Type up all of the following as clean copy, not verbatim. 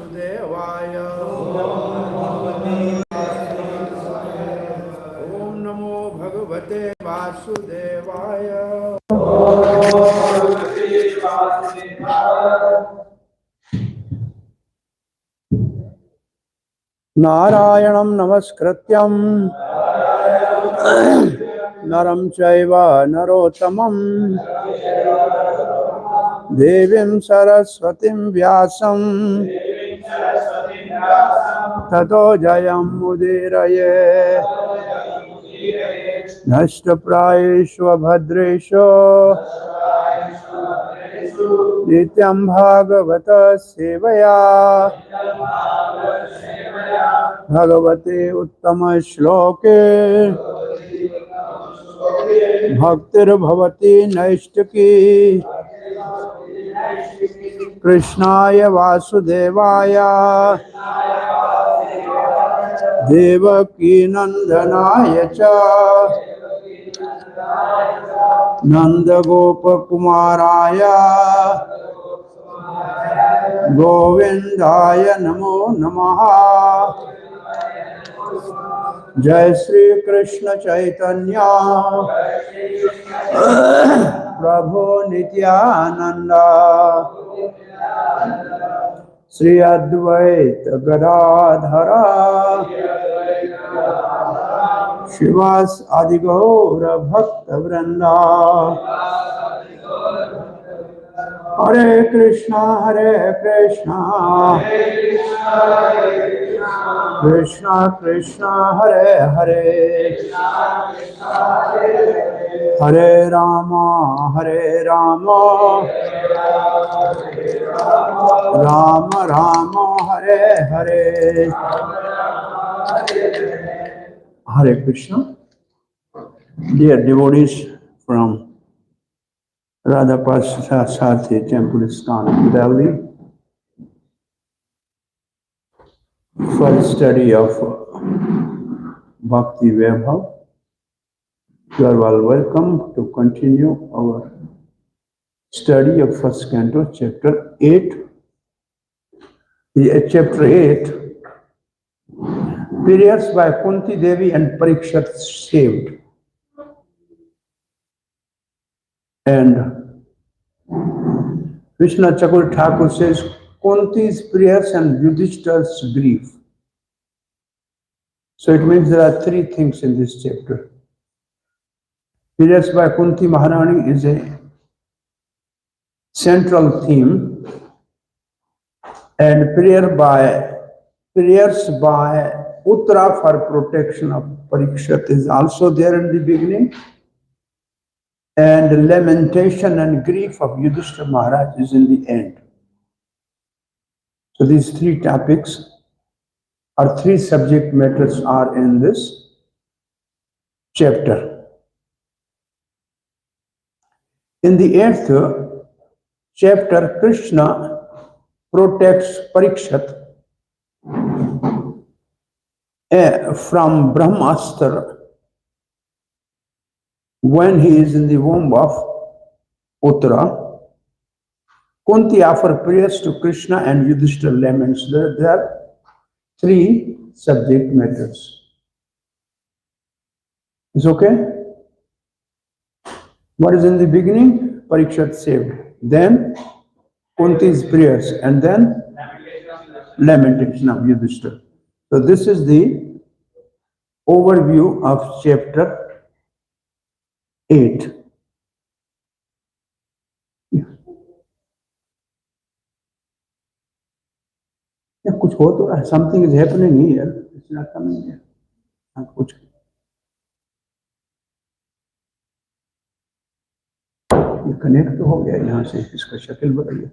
वासुदेवाय ओम नमो भगवते वासुदेवाय नारायणं नमस्कृत्यं नरं चैव नरोत्तमं देवीं सरस्वतीं व्यासं ततो जयमुदीरये नष्टप्रायेषु भद्रेषु नित्यं भागवत सेवया भगवते उत्तम श्लोके भक्तिर्भवति नैष्टिकी कृष्णाय वासुदेवाय देवकी नंदनाय च नंदगोपकुमाराय गोविंदाय नमो नमः। जय श्री कृष्ण चैतन्य प्रभु नित्यानंद श्री अद्वैत गदाधर शिवास आदि गौर भक्त वृंदा। हरे Krishna Krishna Krishna Hare Hare Hare Ram Ram Ram Hare Hare. Hare Krishna. Dear devotees from Radha Parthasarthi Temple ISKCON, Delhi, for the study of Bhakti Vaibhava, you are all welcome to continue our study of first canto, chapter 8. Chapter 8, periods by Kunti Devi and Parikshit saved. And Krishna Chakur Thakur says, Kunti's prayers and Yudhishthira's grief. So it means there are three things in this chapter. Periods by Kunti Maharani is a central theme, and prayers by Uttara for protection of Parikshit is also there in the beginning, and lamentation and grief of Yudhishthira Maharaj is in the end. So these three topics or three subject matters are in this chapter. In the 8th chapter, Krishna protects Parikshit from Brahmastra when he is in the womb of Uttara. Kunti offers prayers to Krishna and Yudhishthira laments. There are three subject matters. Is okay? What is in the beginning? Parikshit saved. Then Kunti's prayers, and then lamentation of Yudhishthira. So this is the overview of chapter 8. Yeah, कुछ हो तो रहा, something is happening here. It's not coming here. कुछ ये connect तो हो गया यहाँ से, इसका शक्ल बदलिए।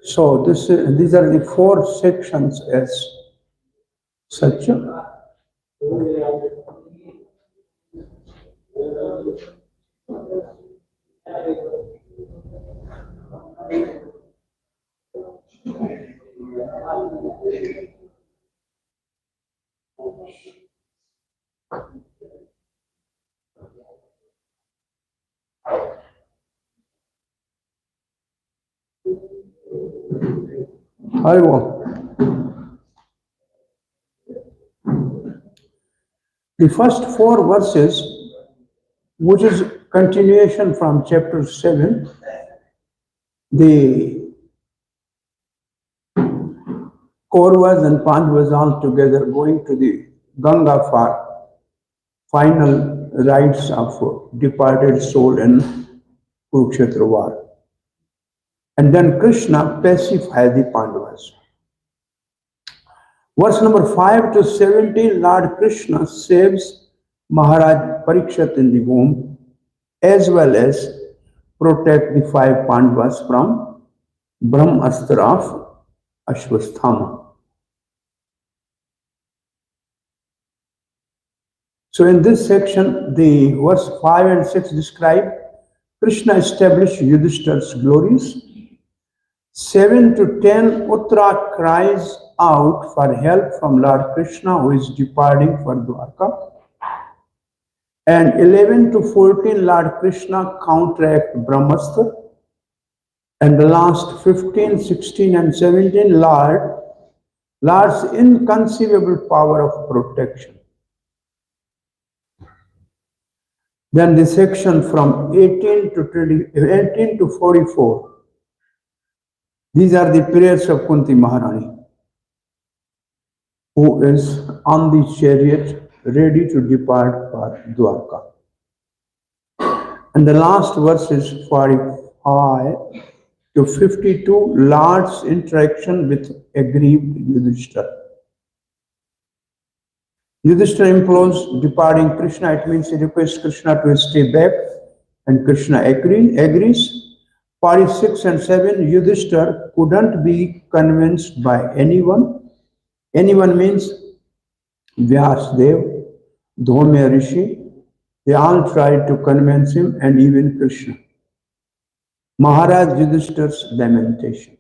So these are the four sections as such. The first four verses, which is continuation from chapter 7, the Kauravas and Pandavas all together going to the Ganga for final rites of departed soul in Kurukshetra war. And then Krishna pacified the Pandavas. Verse number 5 to 17, Lord Krishna saves Maharaj Parikshit in the womb, as well as protect the five Pandavas from Brahmastra of Ashwasthama. So in this section, the verse 5 and 6 describe Krishna established Yudhishthira's glories. 7 to 10, Uttara cries out for help from Lord Krishna, who is departing for Dwarka. And 11 to 14, Lord Krishna counteract Brahmastra. And the last 15, 16 and 17, Lord's inconceivable power of protection. Then the section from 18 to 44. These are the prayers of Kunti Maharani, who is on the chariot ready to depart for Dwarka. And the last verse is 45 to 52, Lord's interaction with aggrieved Yudhishthira. Yudhishthira implores departing Krishna. It means he requests Krishna to stay back, and Krishna agrees. 46 and 7, Yudhishthira couldn't be convinced by anyone. Anyone means Vyasdev, Dhomya Rishi. They all tried to convince him, and even Krishna. Maharaj Yudhishthira's lamentation.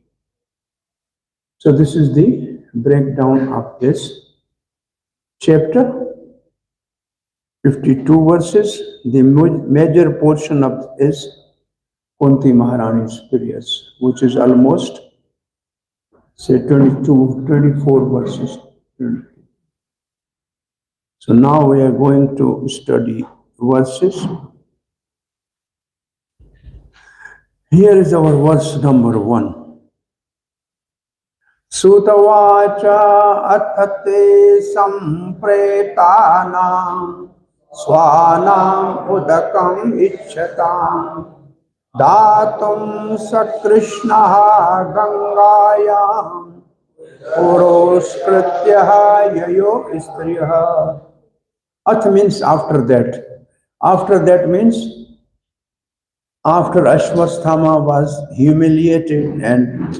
So this is the breakdown of this chapter. 52 verses. The major portion of is Kunti Maharani's prayers, which is almost, say, 24 verses. So now we are going to study verses. Here is our verse number 1. Sutavacha athate sampretanam swanam udakam ichchatam datum sakrishnaha gangayam puroskrityaha yayo istriyaha. Ath means after that. After that means after Ashwasthama was humiliated and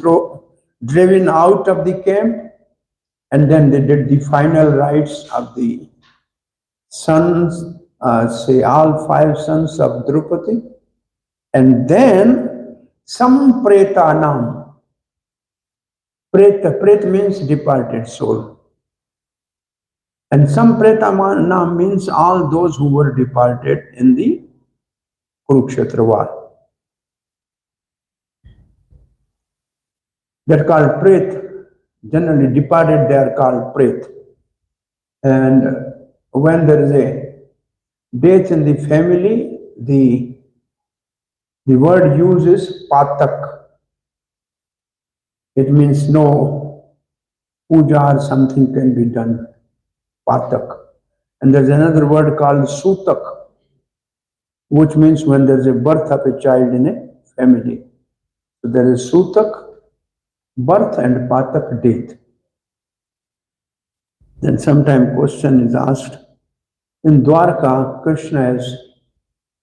driven out of the camp, and then they did the final rites of the sons, all 5 sons of Draupadi, and then Sampretanam. Pret means departed soul. And Sampretanam means all those who were departed in the Kurukshetra war. They're called Pret. Generally departed, they are called Pret. And when there is a death in the family, the word used is Patak. It means no puja or something can be done. Patak. And there's another word called Sutak, which means when there's a birth of a child in a family. So there is Sutak, birth, and Patak, death. Then sometime question is asked, in Dwarka, Krishna has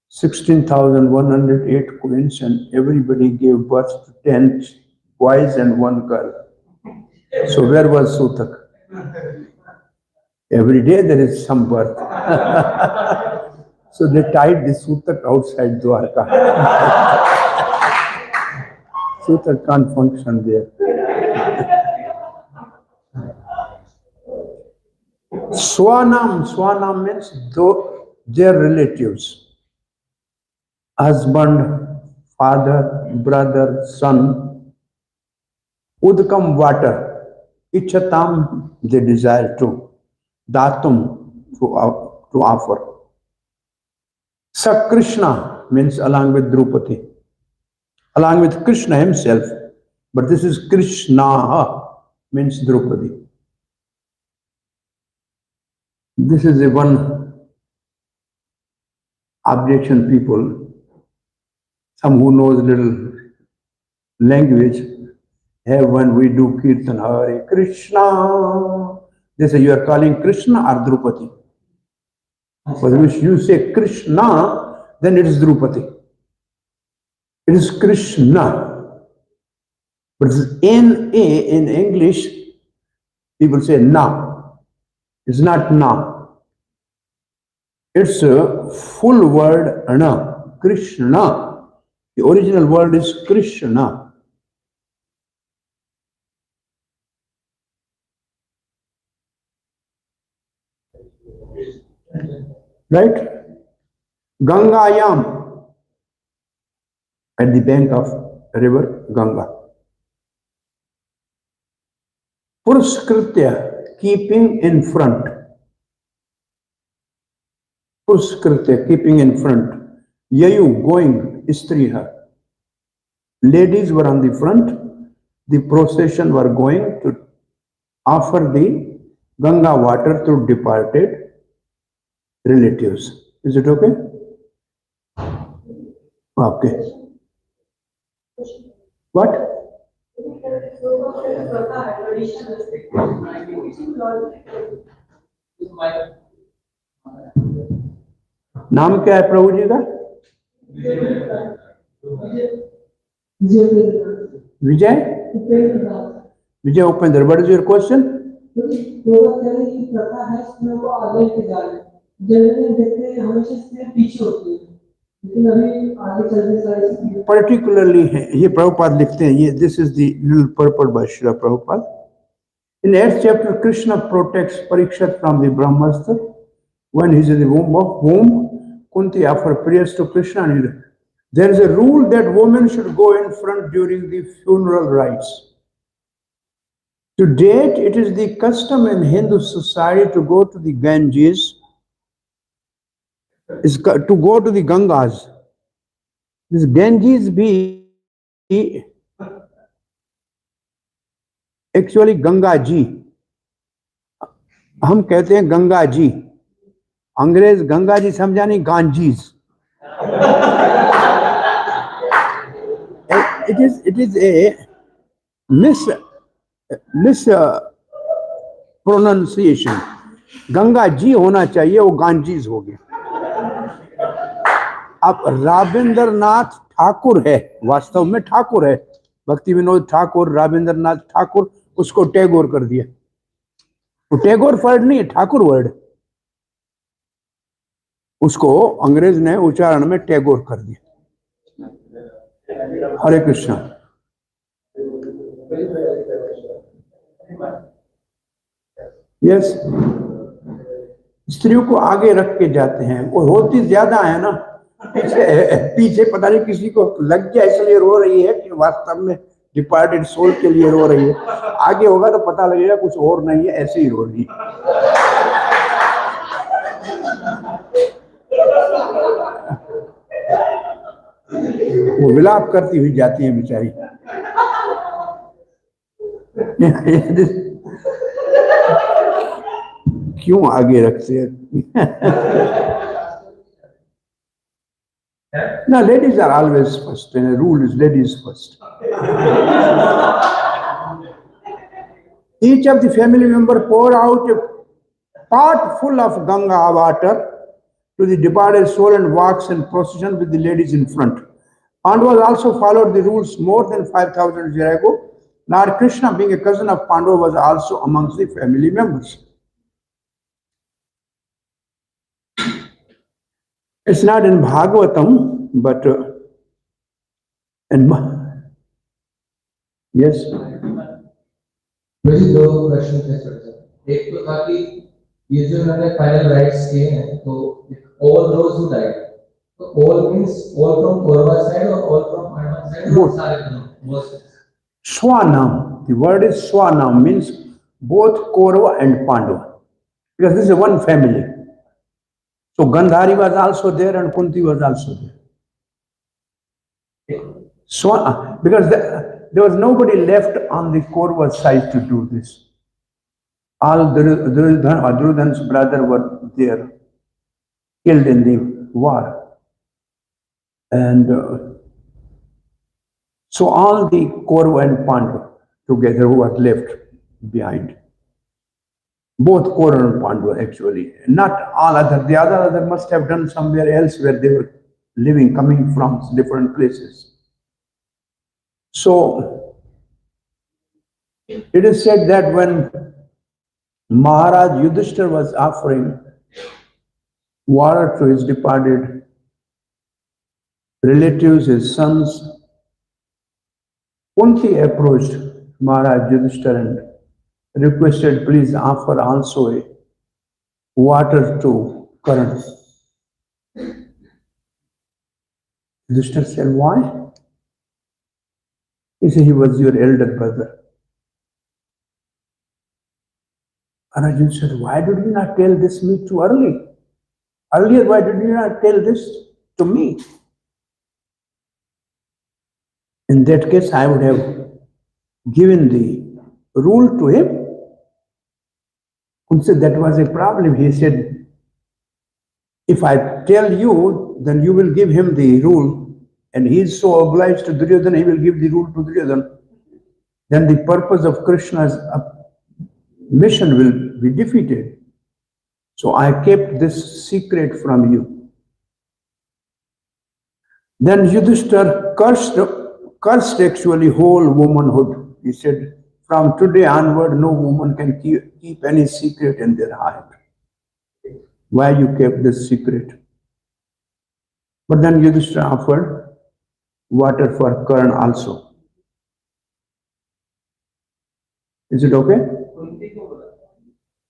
16,108 queens and everybody gave birth to 10 boys and 1 girl. So where was Sutak? Every day there is some birth. So they tied the Sutak outside Dwarka. Sutak can't function there. Swanam means their relatives. Husband, father, brother, son. Udkam, water. Ichatam, they desire to. Datum, to offer. Krishna means along with Draupadi. Along with Krishna himself. But this is Krishna, means Draupadi. This is the one objection people, some who knows little language, have when we do Kirtan, Hare Krishna. They say, you are calling Krishna or Draupadi? But if you say Krishna, then it is Draupadi. It is Krishna. But N-A in English, people say na. It's not na. It's a full word na. Krishna. The original word is Krishna. Right? Gangayam, at the bank of river Ganga. Puruskritya, keeping in front. Puruskritya, keeping in front. Yayu, going, istriha. Ladies were on the front. The procession were going to offer the Ganga water to departed relatives. Is it okay? Okay. What? नाम क्या है प्रभु जी का? Vijay Vijay Upendra. What is your question? Particularly ये प्रभुपाद लिखते हैं, ये this is the little purport by Srila Prabhupada. In 8th chapter, Krishna protects Parikshit from the Brahmastra when he is in the womb of whom Kunti offered prayers to Krishna. And there is a rule that women should go in front during the funeral rites. To date, it is the custom in Hindu society to go to the Ganges, to go to the Gangas. This Ganges be actually Ganga जी. हम कहते हैं गंगा जी. अंग्रेज गंगा जी समझा नहीं, गांजीज. It is a mispronunciation. Ganga ji होना चाहिए, वो गांजीज हो गया. अब राबिंद्रनाथ ठाकुर है, वास्तव में ठाकुर है, भक्ति विनोद ठाकुर, राबिंद्रनाथ ठाकुर, उसको टैगोर कर दिया. वो टैगोर वर्ड नहीं है, ठाकुर वर्ड. उसको अंग्रेज ने उच्चारण में टैगोर कर दिया. हरे कृष्णा. यस, स्त्रियों को आगे रख के जाते हैं. वो होती ज्यादा है ना, पीछे पता नहीं किसी को लग गया इसलिए रो रही है कि वास्तव में डिपार्टेड सोल के लिए रो रही है. आगे होगा तो पता लगेगा कुछ और नहीं है, ऐसे ही रो रही है. वो विलाप करती हुई जाती है बेचारी. क्यों आगे रखते हैं? Now, ladies are always first, and the rule is ladies first. Each of the family member pour out a pot full of Ganga water to the departed soul and walks in procession with the ladies in front. Pandavas also followed the rules more than 5,000 years ago. Lord Krishna, being a cousin of Pandava, was also amongst the family members. It's not in Bhagavatam, but in yes. मुझे दो प्रश्न थे sir. एक तो था कि ये जो उन्होंने फाइनल राइट्स किए हैं तो ऑल दोज हु डाइड, तो all means all from Kaurava side और ऑल फ्रॉम पांडव साइड और सारे दोनों। Swanam, the word is Swanam, means both Kaurava and Pandava, because this is one family. So Gandhari was also there and Kunti was also there. Because there was nobody left on the Kaurava side to do this. All Durudhan's brother were there, killed in the war. And so all the Kaurava and Pandava together who were left behind. Both Kaurava and Pandava actually, not all other. The other must have done somewhere else where they were living, coming from different places. So it is said that when Maharaj Yudhishthira was offering water to his departed relatives, his sons, Kunti approached Maharaj Yudhishthira and requested, please offer also a water to Karan. Yudhishthira said, why? He said, he was your elder brother. Arjun said, why did you not tell this me too early? Earlier, why did you not tell this to me? In that case, I would have given the rule to him. He said, that was a problem. He said, if I tell you, then you will give him the rule, and he is so obliged to Duryodhana, he will give the rule to Duryodhana. Then the purpose of Krishna's mission will be defeated. So I kept this secret from you. Then Yudhishthira cursed actually whole womanhood. He said, from today onward, no woman can keep any secret in their heart. Why you kept this secret? But then Yudhishthira offered water for Karan also. Is it okay?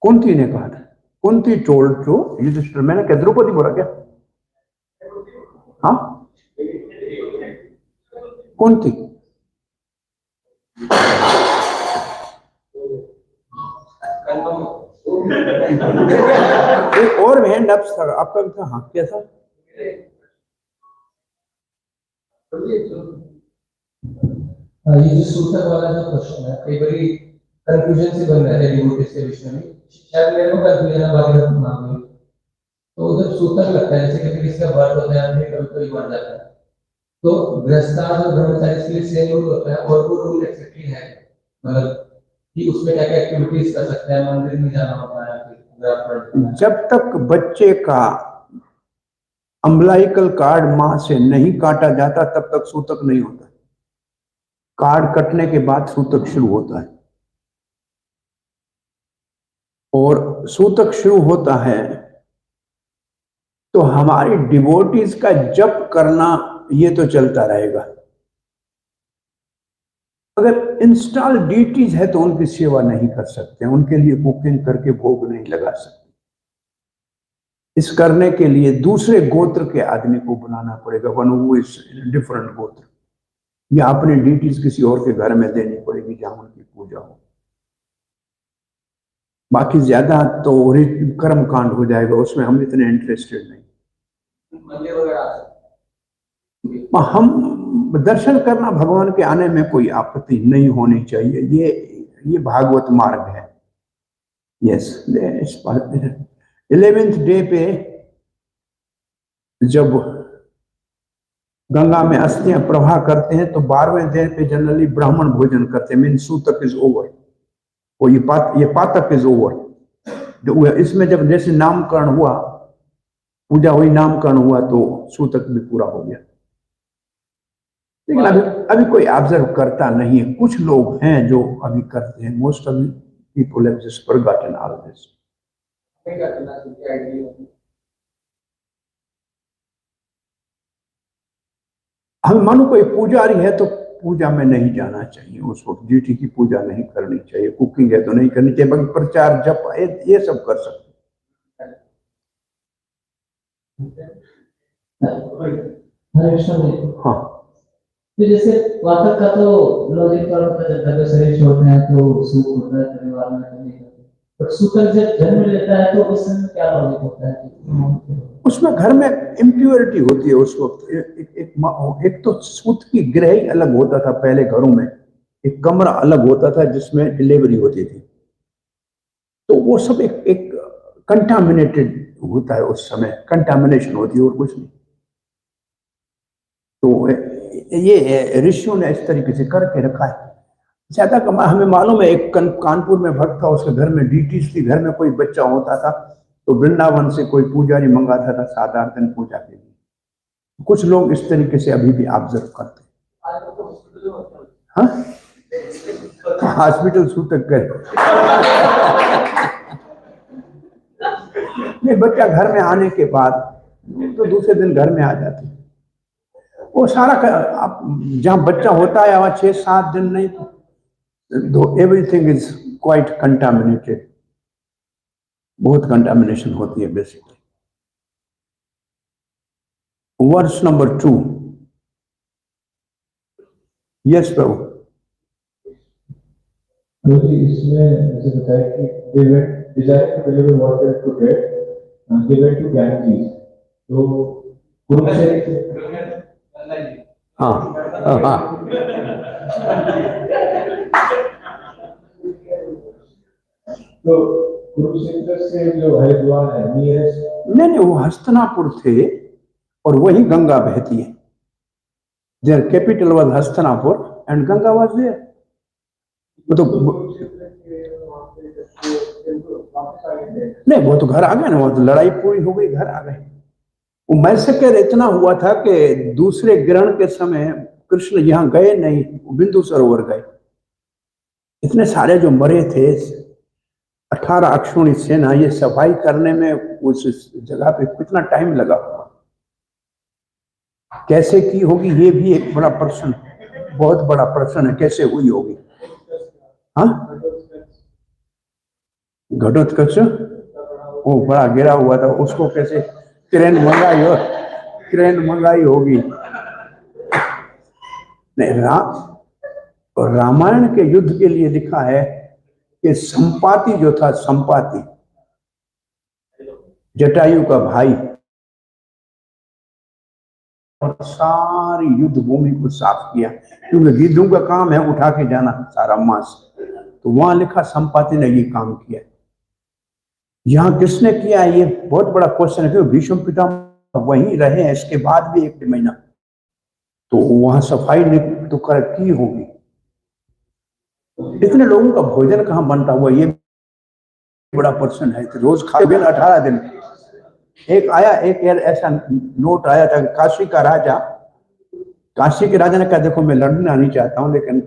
Kunti ने कहा था. Kunti told to Yudhishthira. मैंने क्या द्रौपदी बोला क्या? हाँ? Kunti. एक और हैंड अप था, आपका भी था, हाँ क्या था? ये जो सूत्र वाला जो क्वेश्चन है, कई बार कंफ्यूजन से बन रहा है डिवोटीज के विषय में, शायद मेरे को कंफ्यूजन है बाकी लोग ना हो। तो उधर सूत्र लगता है जैसे कि किसी का बर्थ होता है, अपने कभी कोई मर जाता है, तो गृहस्था और ब्रह्मचारी के लिए सेम रूल होता है, और वो रूल एक्जेक्टली है, मतलब कि उसमें क्या क्या एक्टिविटीज कर सकते हैं, मंदिर में जाना होता है। जब तक बच्चे का अम्बलाइकल कार्ड मां से नहीं काटा जाता तब तक सूतक नहीं होता। कार्ड कटने के बाद सूतक शुरू होता है, और सूतक शुरू होता है तो हमारी डिवोटीज का जप करना ये तो चलता रहेगा। अगर इंस्टॉल डीटीज है तो उनकी सेवा नहीं कर सकते, उनके लिए कुकिंग करके भोग नहीं लगा सकते। इस करने के लिए दूसरे गोत्र के आदमी को बुलाना पड़ेगा, वन हू इज डिफरेंट गोत्र, या अपनी डीटीज किसी और के घर में देनी पड़ेगी जहां उनकी पूजा हो। बाकी ज्यादा तो कर्म कांड हो जाएगा, उसमें हम इतने इंटरेस्टेड नहीं। हम दर्शन करना भगवान के आने में कोई आपत्ति नहीं होनी चाहिए, ये भागवत मार्ग है। यस, 11th डे पे जब गंगा में अस्थियां प्रवाह करते हैं तो 12वें दिन पे जनरली ब्राह्मण भोजन करते हैं, मीन सूतक इज ओवर, वो ये पातक इज ओवर। जो इसमें जब जैसे नामकरण हुआ, पूजा हुई, नामकरण हुआ, तो सूतक भी पूरा हो गया। लेकिन अभी कोई ऑब्जर्व करता नहीं है, कुछ लोग हैं जो अभी करते हैं। Most of people have just forgotten all this. हम मानो कोई पुजारी है तो पूजा में नहीं जाना चाहिए, उस वक्त ड्यूटी की पूजा नहीं करनी चाहिए, कुकिंग है तो नहीं करनी चाहिए, बाकी प्रचार जप ये सब कर सकते। हाँ, तो जैसे वातक का तो लॉजिक पर होता है, जब शरीर छोड़ते हैं तो सुख होता है, परिवार में नहीं करते, पर सूतक जब जन्म लेता है तो उस समय क्या लॉजिक होता है? उसमें घर में इम्प्योरिटी होती है उस वक्त। एक तो सूत की गृह ही अलग होता था पहले घरों में, एक कमरा अलग होता था जिसमें डिलीवरी होती थी, तो वो सब एक कंटामिनेटेड होता है उस समय, कंटामिनेशन होती है और कुछ नहीं। तो ये ऋषियों ने इस तरीके से करके रखा है। ज्यादा हमें मालूम है, एक कानपुर में भक्त था, उसके घर में डीटीज थी, घर में कोई बच्चा होता था तो वृंदावन से कोई पुजारी मंगाता था 7-8 दिन पूजा के लिए। कुछ लोग इस तरीके से अभी भी ऑब्जर्व करते हैं। हाँ, हॉस्पिटल सूतक कर नहीं, बच्चा घर में आने के बाद तो दूसरे दिन घर में आ जाते हैं। वो सारा आप जहाँ बच्चा होता है वहाँ 6-7 दिन नहीं, तो एवरीथिंग इज क्वाइट कंटामिनेटेड, बहुत कंटामिनेशन होती है basically. Verse number 2। Yes Prabhu. इसमें जैसे बताया कि they went desiring to deliver what they had to get, they went to ज्ञान की, तो कुरुक्षेत्र, हाँ हाँ, तो कुरुक्षेत्र से जो हरिद्वार है नियरेस्ट, नहीं वो हस्तिनापुर थे और वही गंगा बहती है। Their capital was Hastinapur and Ganga was there. तो नहीं, वो तो घर आ गए ना, वो तो लड़ाई पूरी हो गई, घर आ गए। वो मैसेकर इतना हुआ था कि दूसरे ग्रहण के समय कृष्ण यहाँ गए नहीं, बिंदु सरोवर गए। इतने सारे जो मरे थे, 18 अक्षौणी सेना, ये सफाई करने में उस जगह पे कितना टाइम लगा, कैसे की होगी ये भी एक बड़ा प्रश्न, बहुत बड़ा प्रश्न है, कैसे हुई होगी। हाँ, घटोत्कच वो बड़ा गिरा हुआ था, उसको कैसे क्रेन मंगाई होगी। नहीं, रामायण के युद्ध के लिए लिखा है कि संपाति जो था, संपाति जटायु का भाई, और सारी युद्ध भूमि को साफ किया, क्योंकि गिद्धों का काम है उठा के जाना सारा मांस, तो वहां लिखा संपाति ने ये काम किया। यहाँ किसने किया, ये बहुत बड़ा क्वेश्चन है, क्योंकि भीष्म पितामह वहीं रहे हैं इसके बाद भी 1 महीना, तो वहां सफाई ने तो कर की होगी। इतने लोगों का भोजन कहाँ बनता हुआ, ये बड़ा प्रश्न है। रोज खा 18 दिन। एक आया, एक ऐसा नोट आया था, काशी के राजा ने कहा, देखो मैं लड़ना नहीं चाहता हूं, लेकिन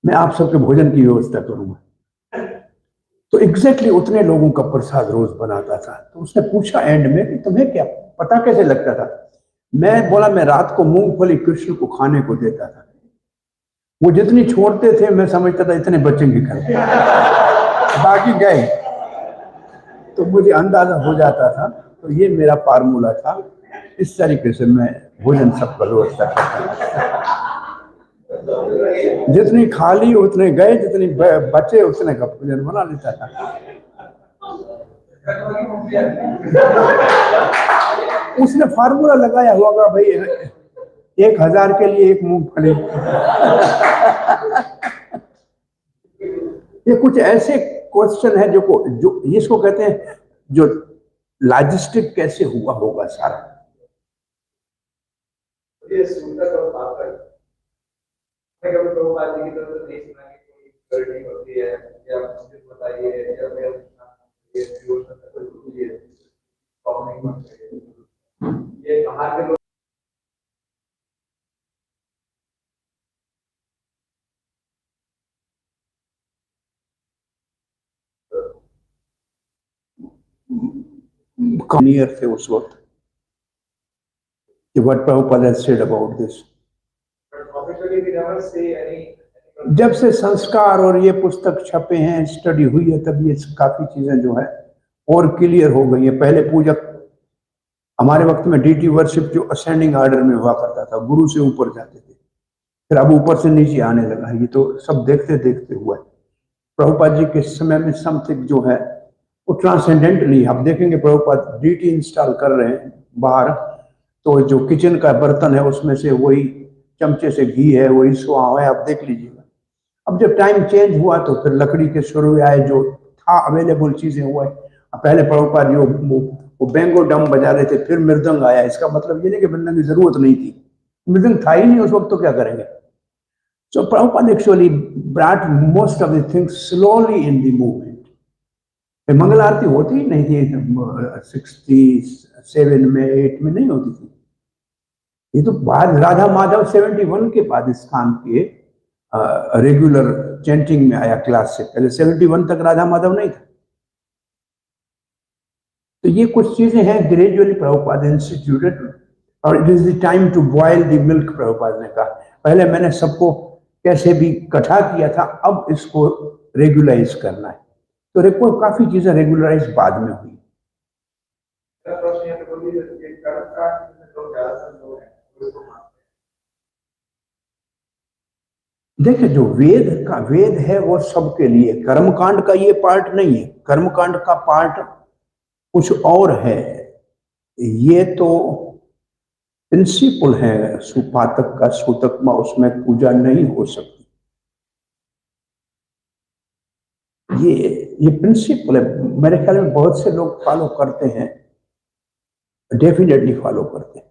मैं आप सबके भोजन की व्यवस्था करूंगा। तो एग्जैक्टली उतने लोगों का प्रसाद रोज बनाता था। तो उसने पूछा एंड में कि तुम्हें क्या पता कैसे लगता था? मैं बोला, मैं रात को मूंगफली कृष्ण को खाने को देता था, वो जितनी छोड़ते थे मैं समझता था इतने बचेंगे घर, बाकी गए, तो मुझे अंदाजा हो जाता था। तो ये मेरा फार्मूला था, इस तरीके से मैं भोजन सबका व्यवस्था करता था। जितनी खाली उतने गए, जितनी बचे उतने का भोजन बना लेता था। उसने फार्मूला लगाया होगा भाई, 1000 के लिए 1 मूंगफली। ये कुछ ऐसे क्वेश्चन है जो इसको कहते हैं, जो लॉजिस्टिक कैसे हुआ होगा सारा। ये सूत्र और पात्र मैं कभी प्रभुपाद जी की तरफ से नहीं सुना कि कोई गलती होती है या मुझे बताइए या मेरा ये योजना का कोई कीजिए और नहीं होता ये बाहर के लोग नियर थे उस वक्त कि what Prabhupada has said about this. Officially भी नेवर से यानी जब से संस्कार और ये पुस्तक छपे हैं, स्टडी हुई है, तब ये काफी चीजें जो है और क्लियर हो गई है। पहले पूजक हमारे वक्त में डीटी वर्शिप जो असेंडिंग ऑर्डर में हुआ करता था, गुरु से ऊपर जाते थे, फिर अब ऊपर से नीचे आने लगा है। ये तो सब देखते देखते हुआ है। प्रभुपाद जी के समय में समथिंग जो है वो ट्रांसेंडेंटली, आप देखेंगे प्रभुपाद डीटी इंस्टॉल कर रहे हैं बाहर, तो जो किचन का बर्तन है उसमें से वही चमचे से घी है, वही सुहा है, आप देख लीजिएगा। अब जब टाइम चेंज हुआ तो फिर लकड़ी के शुरू आए, जो था अवेलेबल चीजें हुआ। पहले प्रभुपाद जी वो बेंगो डम बजा रहे थे, फिर मृदंग आया। इसका मतलब ये नहीं कि मृदंग की जरूरत नहीं थी, मृदंग था ही नहीं उस वक्त, तो क्या करेंगे। So Prabhupada actually brought most of the things slowly in the movement. मंगल आरती होती ही नहीं थी 67 में 8 में नहीं होती थी। ये तो बाद राधा माधव 71 के बाद इस काम के रेगुलर चैंटिंग में आया क्लास से। पहले 71 तक राधा माधव नहीं था। तो ये कुछ चीजें हैं ग्रेजुअली प्रभुपाद इंस्टीट्यूटेड, और it is the time to boil the milk. Prabhupada ने कहा पहले मैंने सबको कैसे भी इकट्ठा किया था, अब इसको रेगुलराइज करना है। तो काफी चीजें रेगुलराइज बाद में हुई। प्रश्न यहाँ पे बोली कि कर्म कांड में लोग ज्यादातर लोग हैं उसको मानते हैं। देखिए जो वेद है वो सबके लिए, कर्मकांड का ये पार्ट नहीं है। कर्मकांड का पार्ट कुछ और है। ये तो प्रिंसिपल है सुपातक का, सूतक में, उसमें पूजा नहीं हो सकती। ये प्रिंसिपल है। मेरे ख्याल में बहुत से लोग फॉलो करते हैं, डेफिनेटली फॉलो करते हैं।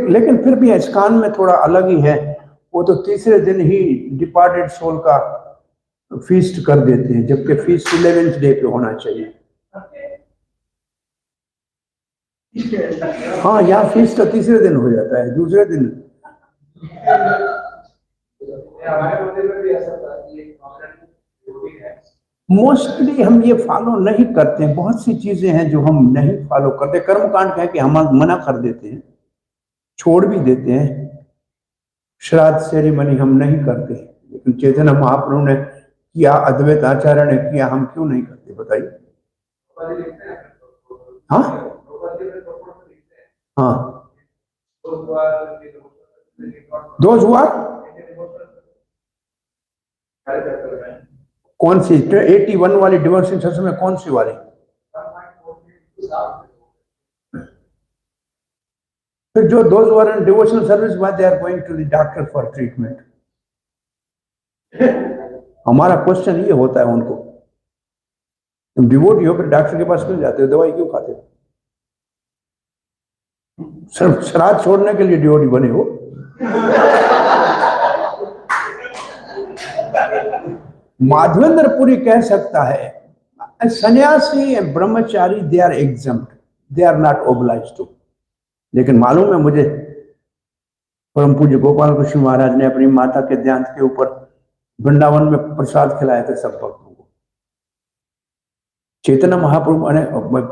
लेकिन फिर भी इस्कॉन में थोड़ा अलग ही है। वो तो तीसरे दिन ही डिपार्टेड सोल का फीस्ट कर देते हैं, जबकि फीस्ट 11th डे पे होना चाहिए। हाँ, यहाँ फीस्ट तो तीसरे दिन हो जाता है, दूसरे दिन। हमारे मंदिर में भी ऐसा था कि एक रूटीन है। मोस्टली हम ये फॉलो नहीं करते हैं। बहुत सी चीजें हैं जो हम नहीं फॉलो करते। कर्मकांड कह के हम मना कर देते हैं, छोड़ भी देते हैं। श्राद्ध सेरेमनी हम नहीं करते, लेकिन चैतन्य महाप्रभु ने किया, अद्वैत आचार्य ने किया, हम क्यों नहीं करते बताइए। हाँ हाँ, दोज हुआ कौन सी 81 वाली डिवोशन शास्त्र में, कौन सी वाली? फिर जो those were in devotional service बाद they are going to the doctor for treatment. हमारा क्वेश्चन ये होता है उनको, तुम डिवोटी हो फिर डॉक्टर के पास क्यों जाते हो, दवाई क्यों खाते हो? सिर्फ श्राद्ध छोड़ने के लिए डिवोटी बने हो? माधवेंद्र पुरी कह सकता है sannyasi and brahmachari they are exempt, they are not obliged to. लेकिन मालूम है मुझे, परम पूज्य गोपाल कृष्ण महाराज ने अपनी माता के देहांत के ऊपर वृंदावन में प्रसाद खिलाए थे सब भक्तों को। चैतन्य महाप्रभु ने,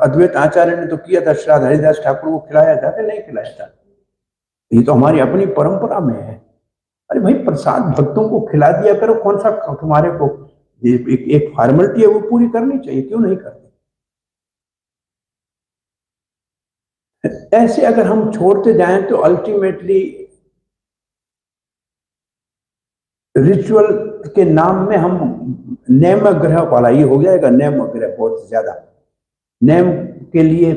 अद्वैत आचार्य ने तो किया था श्राद्ध, हरिदास ठाकुर को खिलाया था कि नहीं खिलाया था? ये तो हमारी अपनी परंपरा में है। अरे भाई, प्रसाद भक्तों को खिला दिया करो, कौन सा तुम्हारे को एक फॉर्मेलिटी है वो पूरी करनी चाहिए, क्यों नहीं करते? ऐसे अगर हम छोड़ते जाएं तो अल्टीमेटली रिचुअल के नाम में हम नेम ग्रह वाला ये हो जाएगा। नेम ग्रह बहुत ज्यादा, नेम के लिए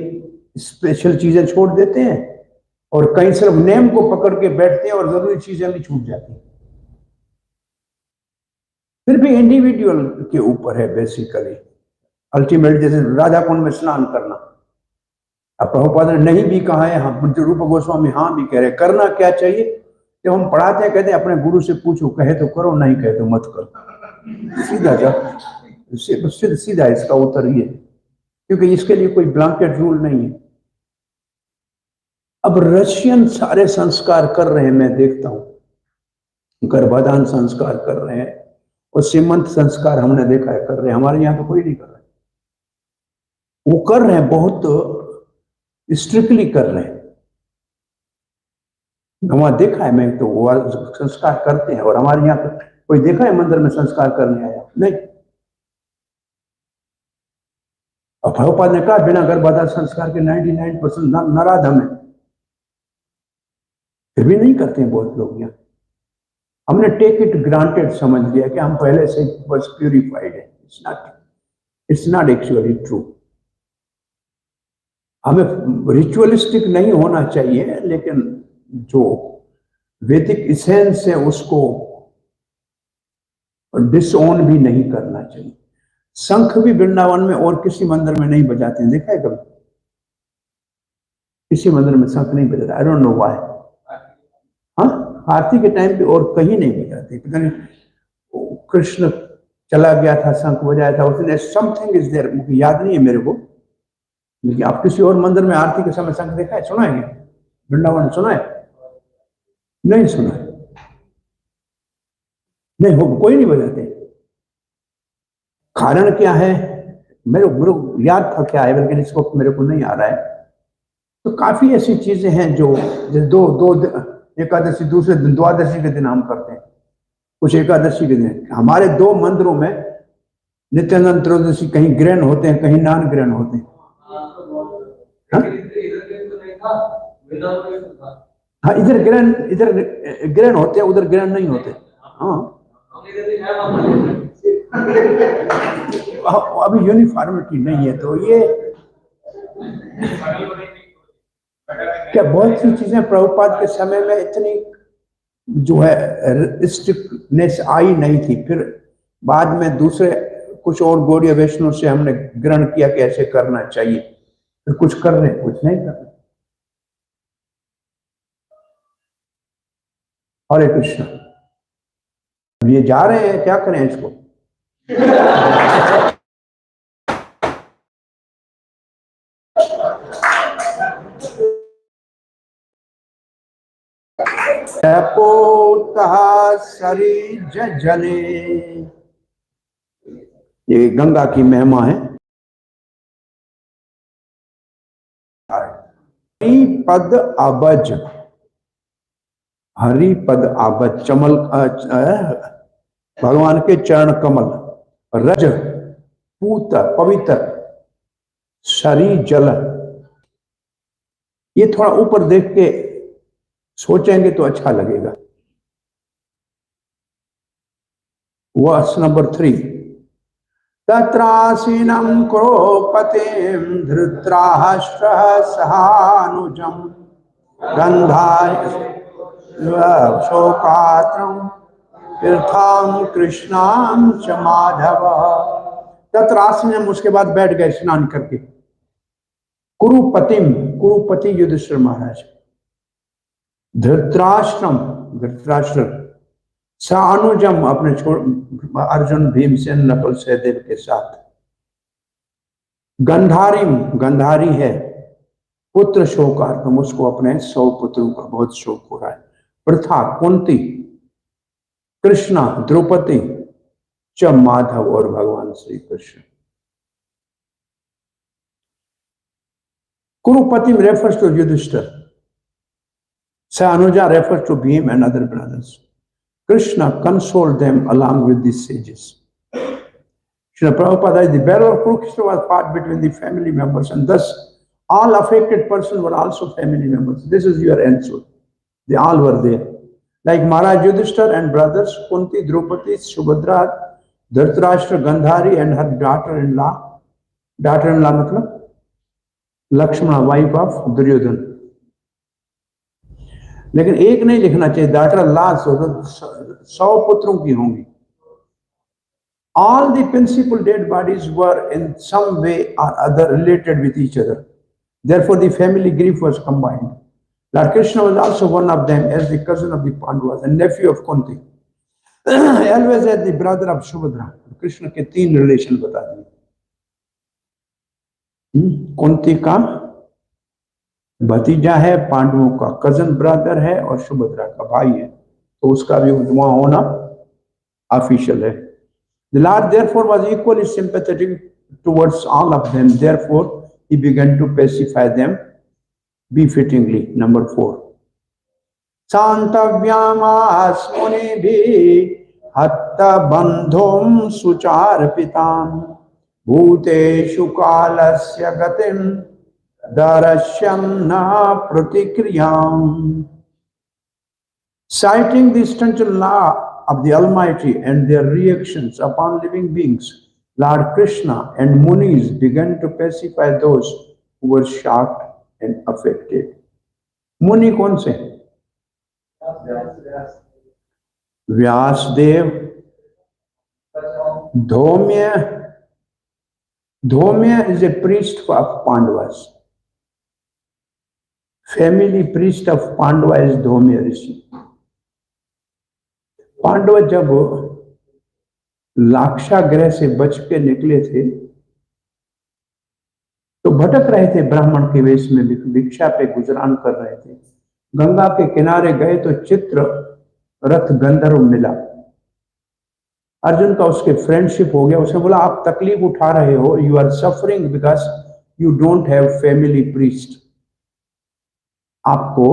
स्पेशल चीजें छोड़ देते हैं, और कहीं सिर्फ नेम को पकड़ के बैठते हैं और जरूरी चीजें भी छूट जाती हैं। फिर भी इंडिविजुअल के ऊपर है बेसिकली। अल्टीमेट जैसे राधा कुंड में स्नान करना, अब प्रभुपाद ने नहीं भी कहा है, हम रूप गोस्वामी हाँ भी कह रहे। करना क्या चाहिए? जब हम पढ़ाते हैं कहते हैं अपने गुरु से पूछो, कहे तो करो, नहीं कहे तो मत करो। सीधा जा सीधा इसका उत्तर ये, क्योंकि इसके लिए कोई ब्लैंकेट रूल नहीं है। अब रशियन सारे संस्कार कर रहे हैं, मैं देखता हूं, गर्भाधान संस्कार कर रहे हैं और सीमंत संस्कार हमने देखा है कर रहे हैं। हमारे यहाँ तो कोई नहीं कर रहा है। वो कर रहे हैं, बहुत स्ट्रिक्टली कर रहे हैं। वहां देखा है मैं, तो वो संस्कार करते हैं। और हमारे यहाँ तो कोई देखा है मंदिर में संस्कार करने आया? नहीं। और प्रभुपाद ने कहा बिना गर्भाधान संस्कार के 99% नराधम है, फिर भी नहीं करते हैं बहुत लोग यहाँ। हमने टेक इट ग्रांटेड समझ लिया कि हम पहले से बस प्यूरिफाइड है। It's not actually true. हमें रिचुअलिस्टिक नहीं होना चाहिए, लेकिन जो वैदिक इसेंस है उसको डिसओन भी नहीं करना चाहिए। शंख भी वृंदावन में और किसी मंदिर में नहीं बजाते हैं, देखा है कभी? किसी मंदिर में शंख नहीं बजाते। I don't know why. हाँ, आरती के टाइम पे और कहीं नहीं बजाते। पता नहीं कृष्ण चला गया था, शंख बजाया था उसने, समथिंग इज देयर, मुझे याद नहीं है मेरे को। लेकिन आप किसी और मंदिर में आरती के समय शंख देखा है? सुना है? वृंदावन सुना है? नहीं सुना है। नहीं हो, कोई नहीं बजाते। कारण क्या है मेरे को याद था क्या है, लेकिन इसको मेरे को नहीं आ रहा है। तो काफी ऐसी चीजें हैं जो दो एकादशी दूसरे दिन, द्वादशी के दिन हम करते हैं, कुछ एकादशी के दिन। हमारे 2 मंदिरों में नित्यानंद त्रयोदशी कहीं ग्रहण होते हैं, कहीं नॉन ग्रहण होते हैं। हाँ, इधर ग्रहण होते हैं, उधर ग्रहण नहीं होते। हाँ, अभी यूनिफॉर्मिटी नहीं है, तो ये क्या बहुत सी चीजें प्रभुपाद के समय में इतनी जो है स्ट्रिक्टनेस आई नहीं थी। फिर बाद में दूसरे कुछ और गौड़ीय वैष्णव से हमने ग्रहण किया कि ऐसे करना चाहिए। फिर कुछ कर रहे, कुछ नहीं कर रहे। हरे कृष्ण। अब ये जा रहे हैं, क्या करें इसको? सरी जले, ये गंगा की महिमा है। हरि पद आबज, हरि पद आबज, चमल भगवान के चरण कमल, रज पूत पवित्र, सरी जल। ये थोड़ा ऊपर देख के सोचेंगे तो अच्छा लगेगा। वर्स नंबर 3, तत्रासीनं क्रोपतिं धृतराष्ट्रः सहानुजं गन्धाय शोकात्रं तीर्थां कृष्णां च माधव। तत्रासीनं, उसके बाद बैठ गए स्नान करके। कुरुपतिम, कुरुपति युधिष्ठिर महाराज, धृतराष्ट्रम, धृतराष्ट्र, सानुजम, अपने अर्जुन भीमसेन नकुल सहदेव के साथ, गंधारिम, गंधारी है, पुत्र शोकार्थम, उसको अपने 100 पुत्रों का बहुत शोक हो रहा है। प्रथा कुंती, कृष्णा, द्रौपदी, च माधव, और भगवान Shri Krishna. Kurupati refers to Yudhishthira. Sanuja refers to Bhim and other brothers. Krishna consoled them along with the sages. Srila Prabhupada, the battle of Kurukshetra was fought between the family members, and thus all affected persons were also family members. This is your answer. They all were there. Like Maharaj Yudhishthira and brothers Kunti, Draupadi, Subhadra, Dhritarashtra, Gandhari and her daughter-in-law. Daughter-in-law matlab Lakshmana, wife of Duryodhana. लेकिन एक नहीं लिखना चाहिए, daughter last हो तो 100 पुत्रों की होंगी। All the principal dead bodies were in some way or other related with each other. Therefore, the family grief was combined. Lord Krishna was also one of them as the cousin of the Pandavas and nephew of Kunti. Always as the brother of Subhadra. Krishna के 3 relation बता दिए. कुंती का भतीजा है, पांडवों का cousin brother है और सुभद्रा का भाई है, तो उसका भी वहां होना ऑफिशियल है. The Lord therefore was equally sympathetic towards all of them. Therefore, he began to pacify them befittingly. Number 4. Santavyamasmunibhi hatta bandhum sucharpitam bhuteshu kalasya gatim darashyam na pratikriyam. Citing the essential law of the Almighty and their reactions upon living beings, Lord Krishna and Munis began to pacify those who were shocked and affected. Muni कौन से? Vyasdev, Dhaumya is a priest of Pandavas. Family priest of Pandava is Dhaumya Rishi. Pandav जब लाक्षागृह से बच के निकले थे तो भटक रहे थे, ब्राह्मण के वेश में भिक्षा पे गुजरान कर रहे थे. गंगा के किनारे गए तो चित्र रथ गंधर्व मिला. अर्जुन का उसके फ्रेंडशिप हो गया. उसने बोला आप तकलीफ उठा रहे हो, you are suffering because you don't have family priest. आपको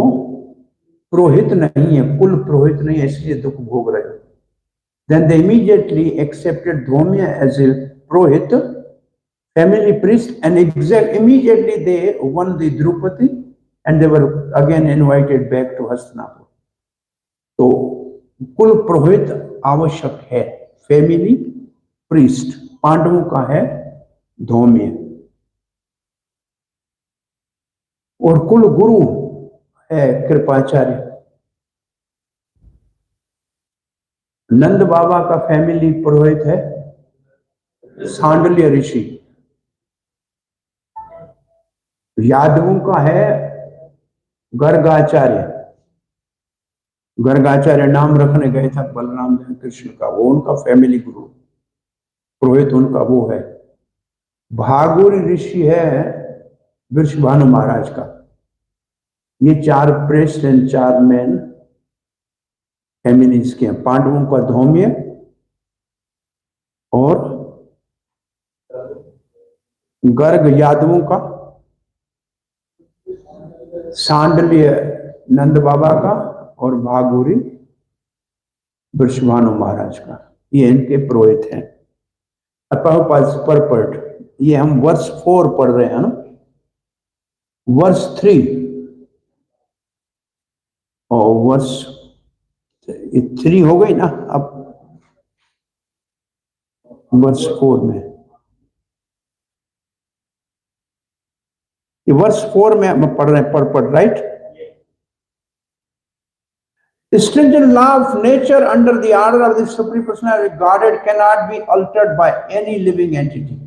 पुरोहित नहीं है, कुल पुरोहित नहीं है, इसलिए दुख भोग रहे हो. Then they immediately accepted Dhaumya as a purohit, family priest, and immediately they won the Draupadi and they were again invited back to Hastinapur. तो कुल पुरोहित आवश्यक है, फैमिली प्रीस्ट. पांडवों का है धौम्य और कुल गुरु है कृपाचार्य. नंद बाबा का फैमिली पुरोहित है सांडल्य ऋषि. यादवों का है गर्गाचार्य. गर्गाचार्य नाम रखने गए थे बलराम जी कृष्ण का, वो उनका फैमिली गुरु पुरोहित उनका वो है. भागुरी ऋषि है वृषभानु महाराज का. ये 4 प्रेस्ट एंड 4 मैन फैमिलीज के हैं. पांडवों का धौम्य और गर्ग यादवों का, सांडल्य नंद बाबा का और भागुरी वृषभानु महाराज का. ये इनके पुरोहित हैं. परपट ये हम वर्ष 4 पढ़ रहे हैं ना. वर्ष 3 और वर्ष 3 हो गई ना. अब वर्ष 4 में, ये वर्ष 4 में हम पढ़ रहे हैं purport, right. Stringent law of nature under the order of the Supreme Personality of Godhead cannot be altered by any living entity.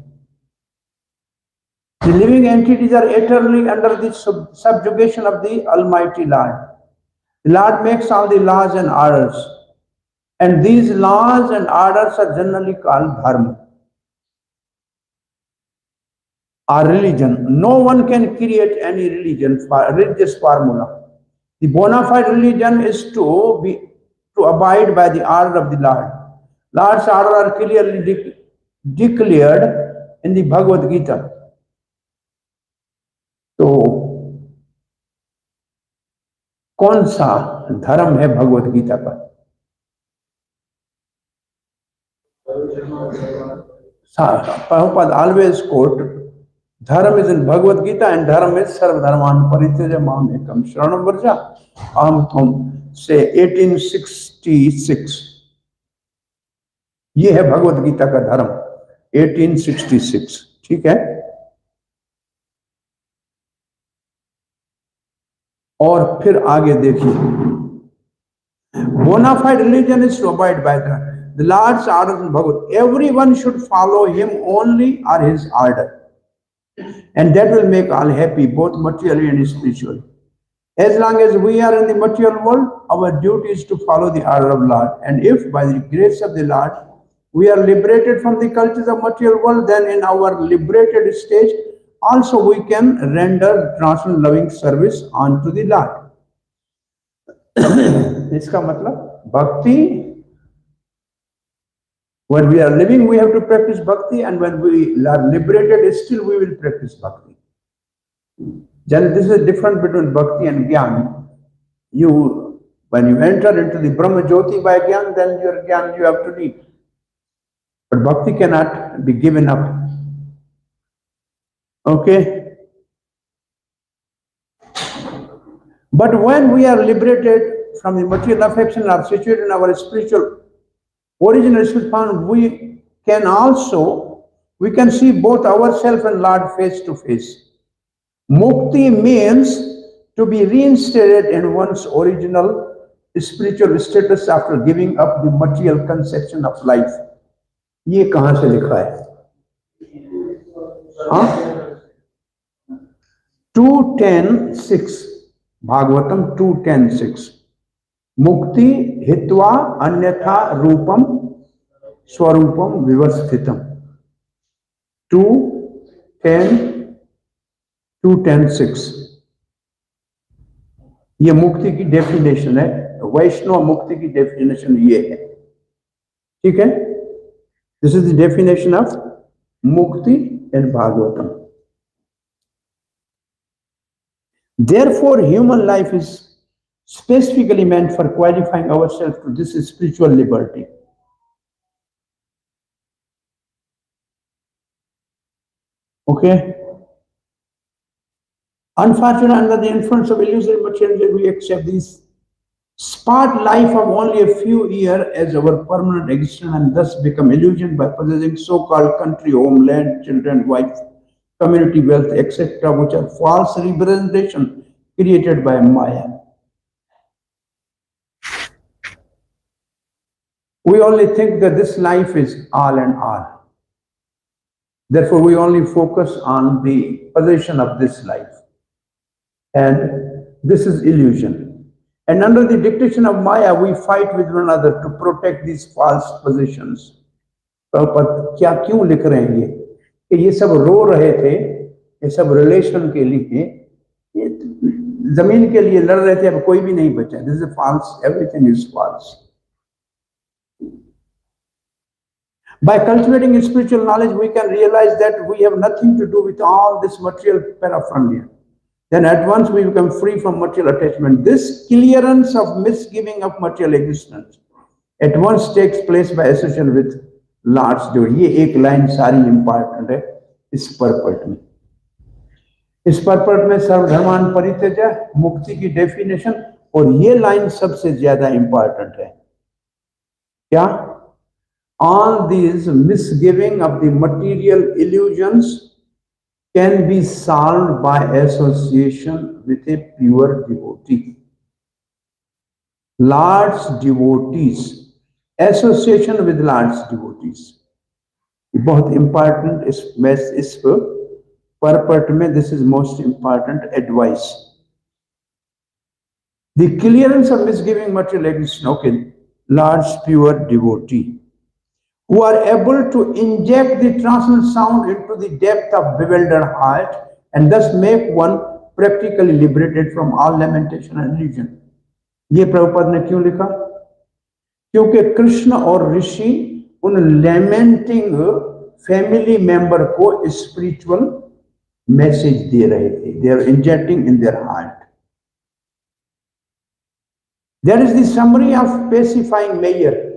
The living entities are eternally under the subjugation of the Almighty Lord. The Lord makes all the laws and orders, and these laws and orders are generally called Dharma or religion. No one can create any religious formula. The bona fide religion is to abide by the order of the Lord. Lord's order are clearly declared in the Bhagavad Gita. तो कौन सा धर्म है भगवत गीता का? Prabhupada always quote, Dharma is in Bhagavad Gita and Dharma is Sarvabhauma Parityaja Mam Ekam Sharanam Varja Aham Tvam, से 1866. ये है भगवत गीता का धर्म 1866. ठीक है. और फिर आगे देखिए, bona fide religion is to abide by the Lord's orders in Bhagavad. Everyone should follow him only or his order. And that will make all happy, both materially and spiritually. As long as we are in the material world, our duty is to follow the order of Lord. And if by the grace of the Lord we are liberated from the cultures of material world, then in our liberated stage also we can render transcendental loving service unto the Lord. इसका मतलब भक्ति, when we are living we have to practice bhakti, and when we are liberated still we will practice bhakti. Then this is different between bhakti and gyaan. When you enter into the Brahma Jyoti by gyaan, then your gyaan you have to leave. But bhakti cannot be given up. Okay? But when we are liberated from the material affection, are situated in our spiritual original spiritual form, we can see both ourselves and Lord face to face. Mukti means to be reinstated in one's original spiritual status after giving up the material conception of life. ये कहां से लिखा है? हाँ? 2:10:6 भागवतम 2:10:6 मुक्ति हित्वा अन्यथा रूपम स्वरूपम विवस्थितम 2:10:6 ये मुक्ति की डेफिनेशन है. वैष्णव मुक्ति की डेफिनेशन ये है. ठीक है? This is the definition of mukti in Bhagavatam. Therefore, human life is specifically meant for qualifying ourselves to this spiritual liberty. Okay? Unfortunately, under the influence of illusory materialism, we accept this spot life of only a few years as our permanent existence and thus become illusioned by possessing so-called country, home, land, children, wife, community, wealth, etc., which are false representation created by Maya. We only think that this life is all and all. Therefore, we only focus on the possession of this life. And this is illusion. And under the dictation of Maya, we fight with one another to protect these false possessions. पर क्या क्यों लिख रहे हैं कि ये सब रो रहे थे, ये सब रिलेशन के लिए, ये जमीन के लिए लड़ रहे थे, अब कोई भी नहीं बचा. This is false. Everything is false. By cultivating spiritual knowledge, we can realize that we have nothing to do with all this material paraphernalia. Then at once we become free from material attachment. This clearance of misgiving of material existence at once takes place by association with Lord's joy. ये एक line सारी important है इस पर्पट में. इस पर्पट में सर्वधर्मान परित्यज्य मुक्ति की डेफिनेशन, और ये लाइन सबसे ज्यादा इंपॉर्टेंट है. क्या? All these misgiving of the material illusions can be solved by association with a pure devotee. Lord's devotees, association with Lord's devotees. बहुत important इस purport में, this is most important advice. The clearance of misgiving material existence. Okay, Lord's pure devotee, who are able to inject the transcendental sound into the depth of bewildered heart and thus make one practically liberated from all lamentation and illusion. ये प्रभुपाद ने क्यों लिखा? क्योंकि कृष्ण और ऋषि उन lamenting family member को spiritual message दे रहे थे. They are injecting in their heart. That is the summary of pacifying measure.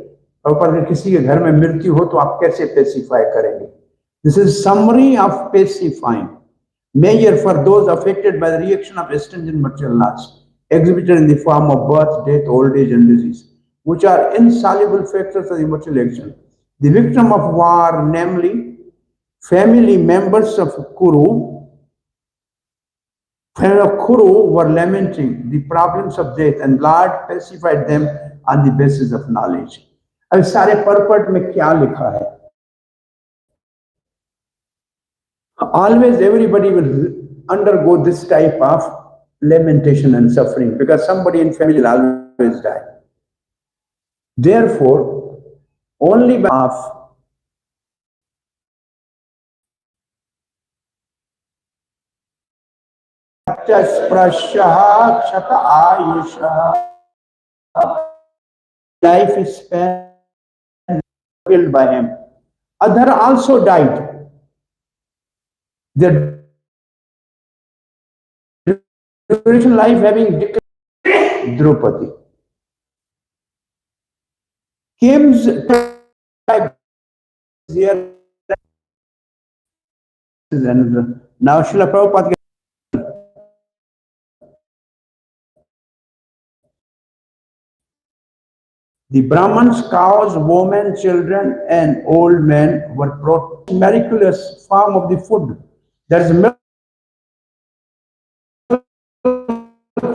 अगर किसी के घर में मृत्यु हो तो आप कैसे पेसिफाई करेंगे? This is summary of pacifying measure for those affected by the reaction of stringent material laws exhibited in the form of birth, death, old age, and disease, which are insoluble factors of the material action. The victim of war, namely family members of Kuru, were lamenting the problems of death, and Lord pacified them on the basis of knowledge. अब सारे पर्पट में क्या लिखा है? Always everybody will undergo this type of lamentation and suffering because somebody in family will always die. Therefore, only by of sprashah kshata ayusha, life is spent killed by him. Other also died. The duration life having decreased. Draupadi came here. Now Srila Prabhupada, the Brahmins, cows, women, children, and old men were brought miraculous form of the food. There is milk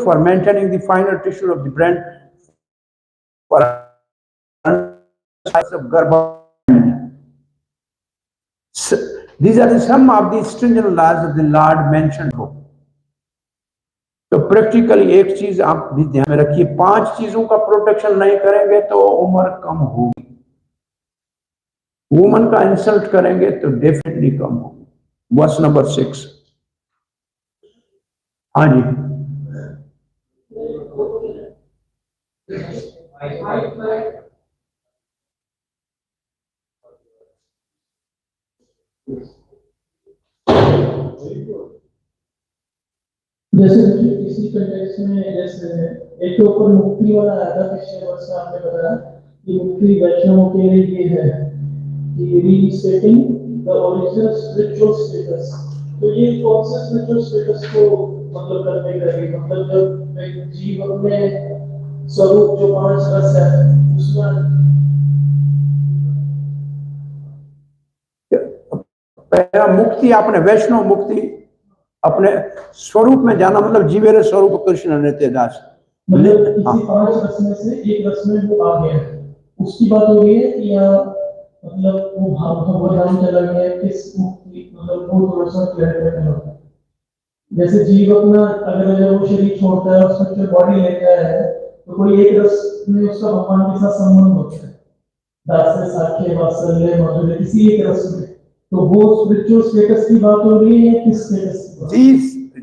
for maintaining the finer tissue of the brain for size of garbha. These are the some of the stringent laws of the Lord mentioned. तो practically एक चीज आप भी ध्यान में रखिए, 5 चीजों का प्रोटेक्शन नहीं करेंगे तो उम्र कम होगी। वुमन का इंसल्ट करेंगे तो डेफिनेटली कम होगी। Verse number 6। हाँ जी, जैसे किसी कंटेक्स्ट में जैसे एक के ऊपर मुक्ति वाला आया था पिछले वर्ष आपने बताया कि मुक्ति वैष्णवों के लिए है कि resetting the original spiritual status. तो ये कौन सा स्पिरिचुअल स्टेटस को मतलब करने का मतलब जब एक जीवन में स्वरूप जो 5 रस है उसमें पहला मुक्ति आपने वैष्णव मुक्ति अपने स्वरूप में जाना, मतलब जीवेरे स्वरूप कृष्ण नित्य दास। मतलब किसी 5 रस में से एक रस में वो आ गया, उसकी बात हो रही है कि या मतलब वो भगवान चला गया किस मुक्ति, मतलब वो थोड़ा सा क्लियर करना। जैसे जीव अपना अगर जब वो शरीर छोड़ता है उसमें जो बॉडी लेता है तो कोई एक रस में उसका भगवान के साथ संबंध होता है, दास साख्य वात्सल्य माधुर्य किसी एक रस में। तो वो स्पिरिचुअल स्टेटस की बात हो रही है किस स्टेटस की?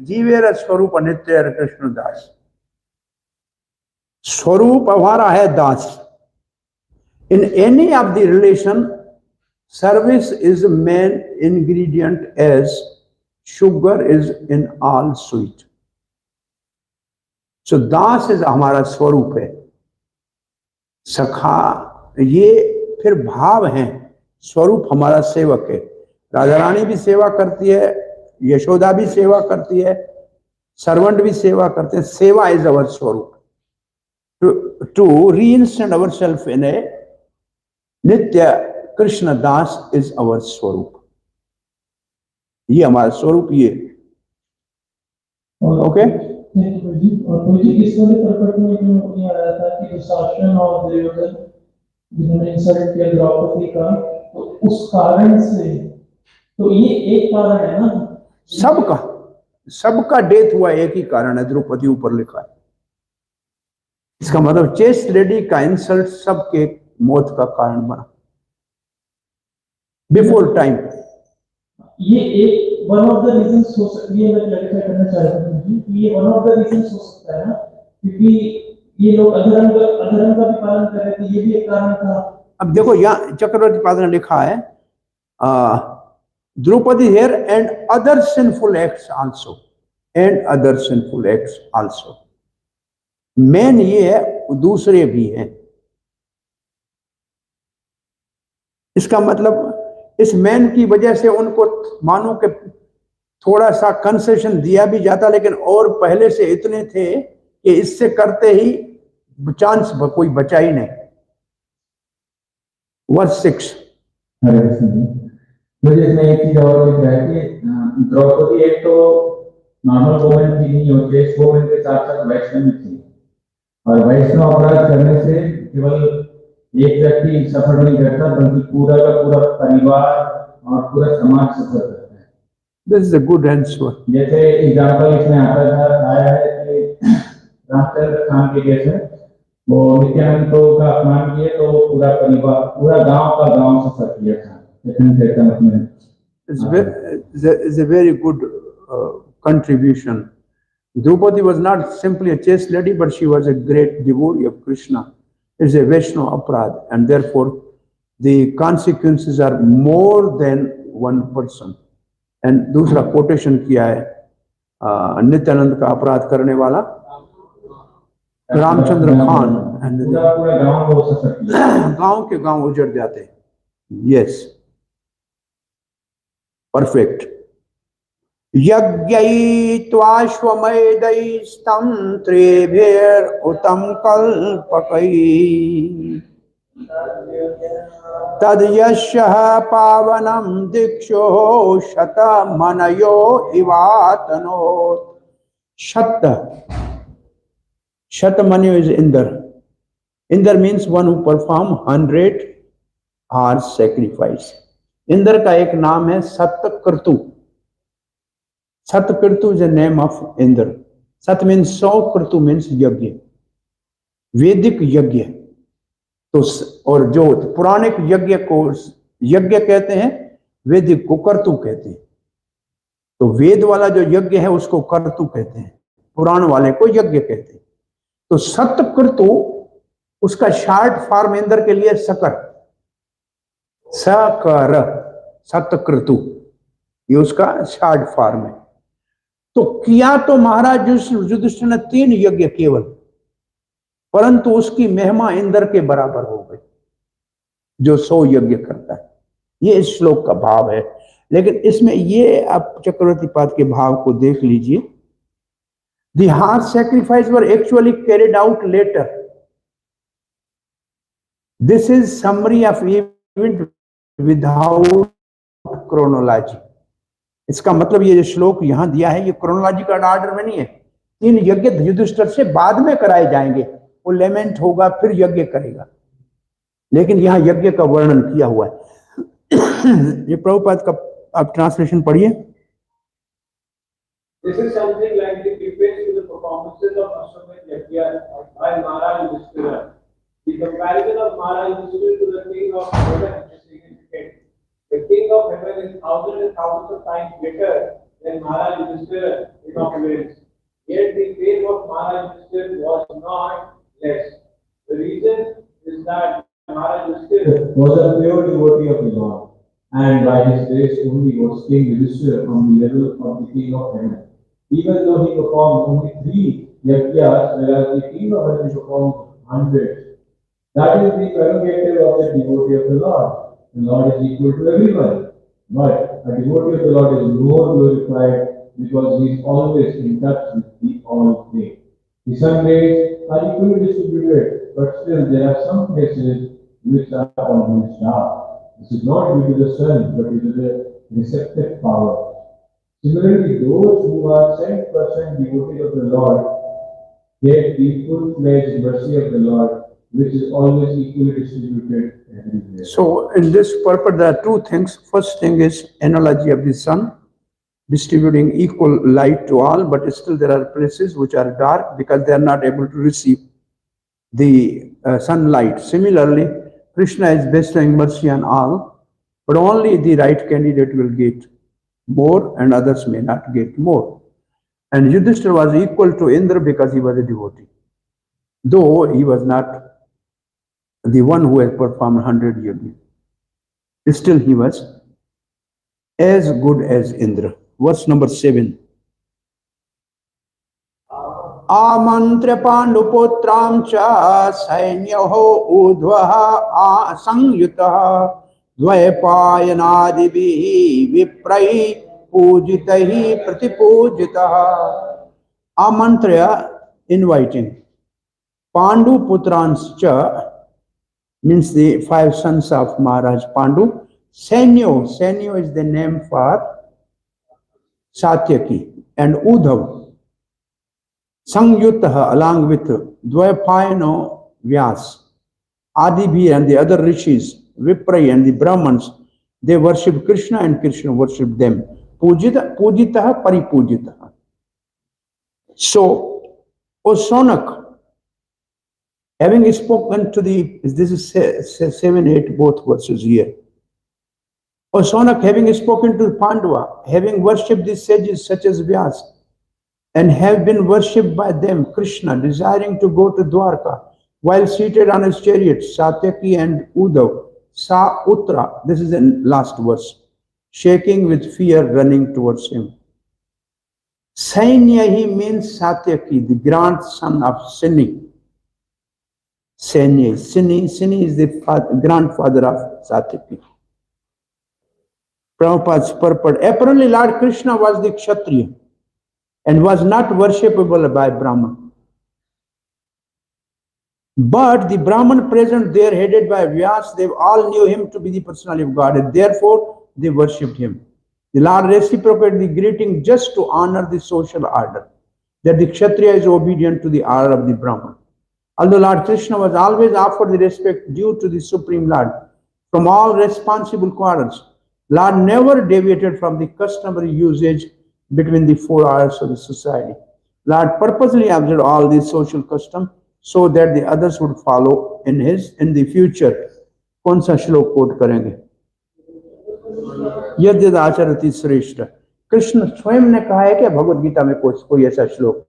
जीवेर स्वरूप नित्य कृष्ण दास। स्वरूप हमारा है दास। In any of the relation service is main ingredient as sugar is in all sweet. So दास इज हमारा स्वरूप है। सखा ये फिर भाव है, स्वरूप हमारा सेवक है। राजा रानी भी सेवा करती है, यशोदा भी सेवा करती है, सर्वेंट भी सेवा करते हैं। सेवा इज अवर स्वरूप। टू रीइंस्टेंट अवर सेल्फ इन ए नित्य कृष्ण दास इज अवर स्वरूप। ये हमारा स्वरूप ये। ओके, और मुझे इस वाले प्रकट में जो ये आ रहा था कि जो शासन और दुर्योधन जिन्होंने इंसल्ट किया द्रौपदी का, तो उस कारण से, तो ये एक कारण है ना सबका डेथ हुआ एक ही कारण है, द्रौपदी ऊपर लिखा है। इसका मतलब चेस्ट लेडी का इंसल्ट सबके मौत का कारण बना बिफोर टाइम। ये एक वन ऑफ द रीजंस हो सकती है, मैं क्लैरिफाई करना चाहता हूं कि ये वन ऑफ द रीजंस हो सकता है ना, क्योंकि ये लोग अधर्म का भी पालन कर रहे थे, ये भी एक कारण था। अब देखो यहाँ चक्रवर्ती पाद ने लिखा है Draupadi hair and other sinful acts also, and other sinful acts also. Main ये है, दूसरे भी हैं। इसका मतलब इस मैन की वजह से उनको मानो कि थोड़ा सा कंसेशन दिया भी जाता, लेकिन और पहले से इतने थे कि इससे करते ही चांस कोई बचा ही नहीं। वर्स 6। मुझे इसमें एक चीज और दिख रहा है कि द्रौपदी एक तो नॉर्मल वुमेन थी नहीं होती, इस वुमेन के साथ साथ वैष्णव थी, और वैष्णव अपराध करने से केवल एक व्यक्ति सफर नहीं करता बल्कि पूरा का पूरा परिवार और पूरा समाज सफर करता है। This is a good answer. जैसे एग्जाम्पल इसमें आता था आया है कि रामचंद्र खान के जैसे वो नित्यानंद का अपमान किए तो वो पूरा परिवार पूरा गांव का गांव सफर किया था लेकिन चेतन में It's a very good contribution. Draupadi was not simply a chaste lady, but she was a great devotee of Krishna. It's a Vaishnava aparadh, and therefore the consequences are more than one person. And दूसरा quotation किया है नित्यानंद का अपराध करने वाला रामचंद्र खान, पूरा पूरा गांव वो सफर किया गांव के गांव उजड़ जाते हैं. Yes, perfect. यज्ञैत्वाश्वमेधैस्तंत्रेभिर् उतं कल्पकै तद् यशः पावनं दिक्षो शतमनयो इवातनोत्. Shatamanu is Indra. Indra means one who perform 100 hours sacrifice. Indra का एक नाम है सतकृतु. Satkritu is the name of Indra. Sat means 100, Kritu means yajna. Vedic yajna. तो और जो पुराणिक यज्ञ को यज्ञ कहते हैं, वैदिक को कर्तु कहते हैं. तो वेद वाला जो यज्ञ है उसको कर्तु कहते हैं, पुराण वाले को यज्ञ कहते हैं. तो सतकृतु उसका शार्ट फॉर्म इंद्र के लिए सकर, सकर, सतकृतु, ये उसका शार्ट फॉर्म है. तो किया तो महाराज युधिष्ठिर ने 3 यज्ञ केवल, परंतु उसकी महिमा इंद्र के बराबर हो गई जो 100 यज्ञ करता है. ये इस श्लोक का भाव है. लेकिन इसमें ये आप चक्रवर्ती पाद के भाव को देख लीजिए. The heart sacrifice were actually carried out later. This is summary of event without chronology. इसका मतलब ये जो श्लोक यहां दिया है ये क्रोनोलॉजिकल ऑर्डर में नहीं है. 3 यज्ञ युधिष्ठिर से बाद में कराए जाएंगे, वो लेमेंट होगा फिर यज्ञ करेगा, लेकिन यहाँ यज्ञ का वर्णन किया हुआ है. ये प्रभुपाद का आप ट्रांसलेशन पढ़िए. This is something like the preface to the performances of Ashwamedh Yajna by Maharaj Yudhishthira. The comparison of Maharaj Yudhishthira to the king of heaven is significant. The king of heaven is thousands and thousands of times greater than Maharaj Yudhishthira in opulence. Yet the fame of Maharaj Yudhishthira was not less. The reason is that Maharaj Yudhishthira was a pure devotee of the Lord, and by his grace only was King Yudhishthira from the level of the king of heaven. Even though he performed only 3 yajnas, whereas the king of heaven performed 100. That is the prerogative of the devotee of the Lord. The Lord is equal to everyone, but a devotee of the Lord is more glorified because he is always in touch with the all-great. The sun rays are equally distributed, but still there are some places which are almost dark. This is not due to the sun, but due to the receptive power. Similarly, those who are 100% devotees of the Lord get the full-fledged mercy of the Lord, which is always equally distributed everywhere. So in this purpose there are 2 things. First thing is analogy of the sun distributing equal light to all, but still there are places which are dark because they are not able to receive the sunlight. Similarly, Krishna is bestowing mercy on all, but only the right candidate will get more and others may not get more. And Yudhishthira was equal to Indra because he was a devotee, though he was not the one who had performed 100 yajna. Still he was as good as Indra. Verse number 7. Amantra Panduputram cha sainyaho udvaha sangyutaha द्वैपायनादिभिः विप्रैः पूजितैः प्रतिपूजितः. Amantra, inviting. Pandu Putranscha means the 5 sons of Maharaj Pandu. Sainyo, Sainyo is the name for Satyaki, and Udhav. Sangyutaha, along with Dvaipayano Vyas, Adibhi and the other rishis, Viprai and the Brahmans, they worship Krishna and Krishna worship them. पूजितः परिपूजितः. So, O Sonak, having spoken to this is 7, 8, both verses here. O Sonak, having spoken to Pandava, having worshipped the sages such as Vyas, and have been worshipped by them, Krishna, desiring to go to Dwarka, while seated on his chariot, Satyaki and Uddhav, Sa Utra, this is the last verse, shaking with fear, running towards him. Sainyahi means Satyaki, the grandson of Sini. Sini is the grandfather of Satyaki. Prabhupada's purport. Apparently, Lord Krishna was the Kshatriya and was not worshipable by Brahman. But the Brahman present there, headed by Vyas, they all knew him to be the personality of God, and therefore they worshipped him. The Lord reciprocated the greeting just to honor the social order, that the Kshatriya is obedient to the order of the Brahman. Although Lord Krishna was always offered the respect due to the Supreme Lord from all responsible quarters, Lord never deviated from the customary usage between the 4 orders of the society. Lord purposely observed all these social customs so that the others would follow in the future. कौन सा श्लोक coat करेंगे? यद्यद् आचरति श्रेष्ठ. कृष्ण स्वयं ने कहा है कि भगवद गीता में कोई ऐसा श्लोक?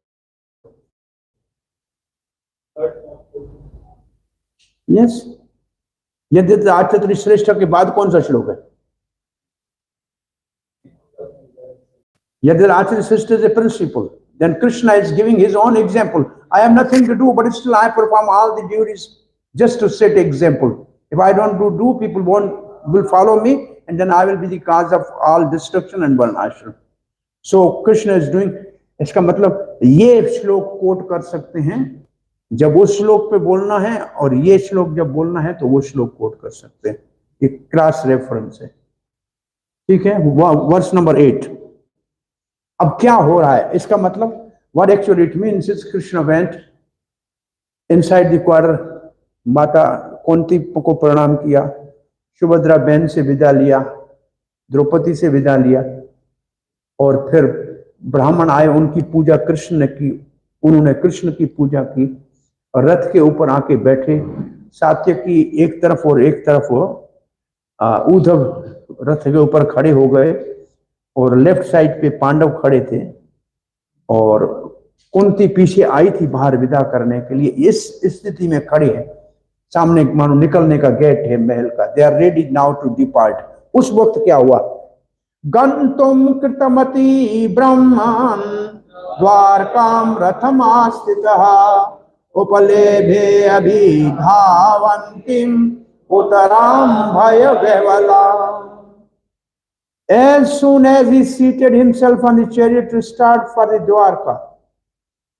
यस, यद्यद् आचरति श्रेष्ठ के बाद कौन सा श्लोक है? Yadil Acharya Srishta is a principle. Then Krishna is giving his own example. I have nothing to do, but still I perform all the duties just to set example. If I don't do, people will follow me, and then I will be the cause of all destruction and varnashram. So Krishna is doing. इसका मतलब ये श्लोक coat कर सकते हैं जब वो श्लोक पे बोलना है, और ये श्लोक जब बोलना है तो वो श्लोक कोट कर सकते हैं. ये क्रॉस रेफरेंस है. ठीक है. Verse number 8. अब क्या हो रहा है इसका मतलब, what actually it means is Krishna went inside the quarter, माता कुंती को प्रणाम किया, सुभद्रा बहन से विदा लिया, द्रौपदी से विदा लिया, और फिर ब्राह्मण आए, उनकी पूजा कृष्ण ने की, उन्होंने कृष्ण की पूजा की और रथ के ऊपर आके बैठे. सात्यकी एक तरफ और एक तरफ उद्धव रथ के ऊपर खड़े हो गए, और लेफ्ट साइड पे पांडव खड़े थे, और कुंती पीछे आई थी बाहर विदा करने के लिए. इस स्थिति में खड़े हैं, सामने मानो निकलने का गेट है महल का. They are ready now to depart. उस वक्त क्या हुआ? गंतुम कृतमति ब्रह्मन् द्वारकाम रथमास्थितः उपलेभे अभिधावन्तीं उतराम भयविह्वलाम्. As soon as he seated himself on the chariot to start for the Dwarka,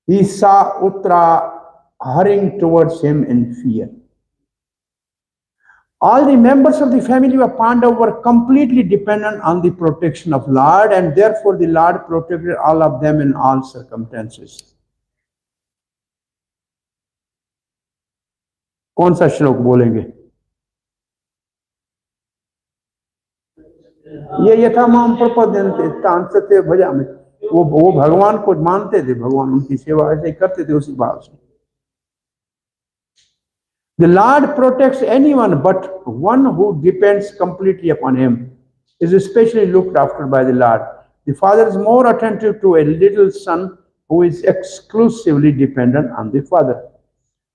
he saw Uttara hurrying towards him in fear. All the members of the family of Pandav were completely dependent on the protection of Lord, and therefore the Lord protected all of them in all circumstances. कौन सा श्लोक बोलेंगे? ये यथा माम प्रपद्यन्ते तान् सत्य भजामि. वो भगवान को मानते थे, भगवान उनकी सेवा ऐसे करते थे उसी भाव से. The Lord protects anyone, but one who depends completely upon him is especially looked after by the Lord. The father is more attentive to a little son who is exclusively dependent on the father.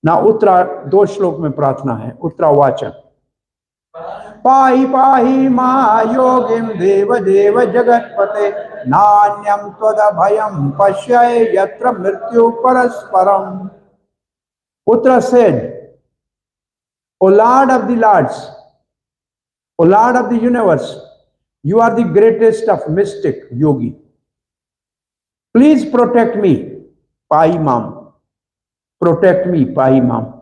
Now Uttara 2 श्लोक में प्रार्थना है. Uttara वाचन पाहि पाहि मा योगिम देव देव जगत्पते नान्यम त्वदभयम पश्य यत्र मृत्यु परस्परम. Uttara said, O Lord of the Lords, O Lord of the universe, you are the greatest of mystic yogi. Please protect me, pahi mam. Protect me, pahi mam.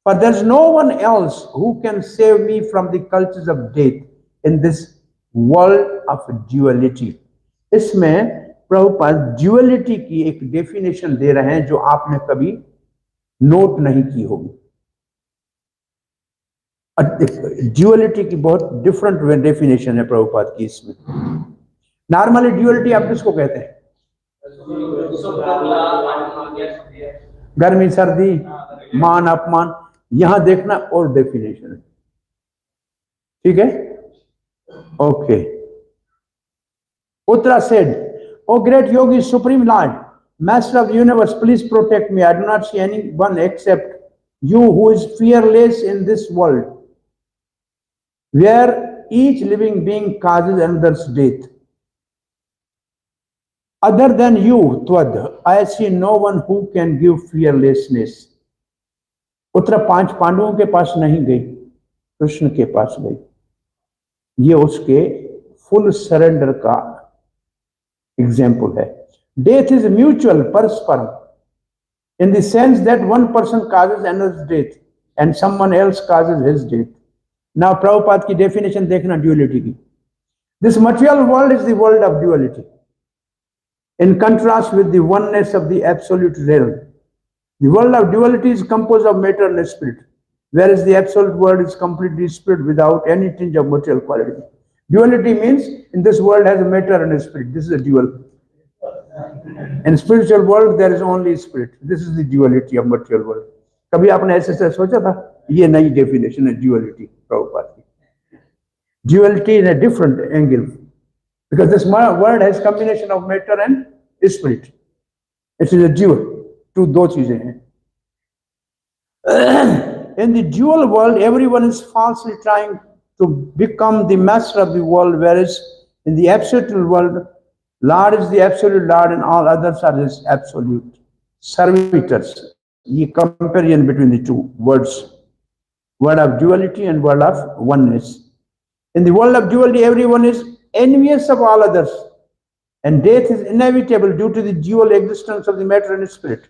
For there is no one else who can save me from the cultures of death in this world of duality. इसमें Prabhupada duality की एक definition दे रहे हैं जो आपने कभी note नहीं की होगी. ड्यूअलिटी की बहुत डिफरेंट डेफिनेशन है प्रभुपाद की इसमें. नॉर्मली ड्यूअलिटी आप किसको कहते हैं? गर्मी सर्दी, मान अपमान। यहां देखना और डेफिनेशन है, ठीक है? Okay. Uttara said, "O great yogi, supreme Lord, master of the universe, please protect me. I do not see anyone except you who is fearless in this world, where each living being causes another's death. Other than you, Twad, I see no one who can give fearlessness." Uttara 5 पांडवों के पास नहीं गई, कृष्ण के पास गई। ये उसके full surrender का example है। डेथ इज म्यूचुअल, परस्पर, in the sense that one person causes another's death and someone else causes his death. Now Prabhupada की डेफिनेशन देखना ड्यूअलिटी की। This material world is the world of duality, in contrast with the oneness of the absolute realm. The world of duality is composed of matter and spirit, whereas the absolute world is completely spirit without any tinge of material quality. Duality means in this world has a matter and a spirit. This is a dual. In spiritual world there is only spirit. This is the duality of material world. कभी आपने ऐसे सोचा था? ये नई definition है duality Prabhupada की। Duality in a different angle, because this world has combination of matter and spirit. It is a dual. Two दो चीजें हैं। In the dual world, everyone is falsely trying to become the master of the world, whereas in the absolute world, Lord is the absolute Lord and all others are his absolute servitors. ये comparison between the two words, word of duality and word of oneness. In the world of duality, everyone is envious of all others, and death is inevitable due to the dual existence of the matter and spirit.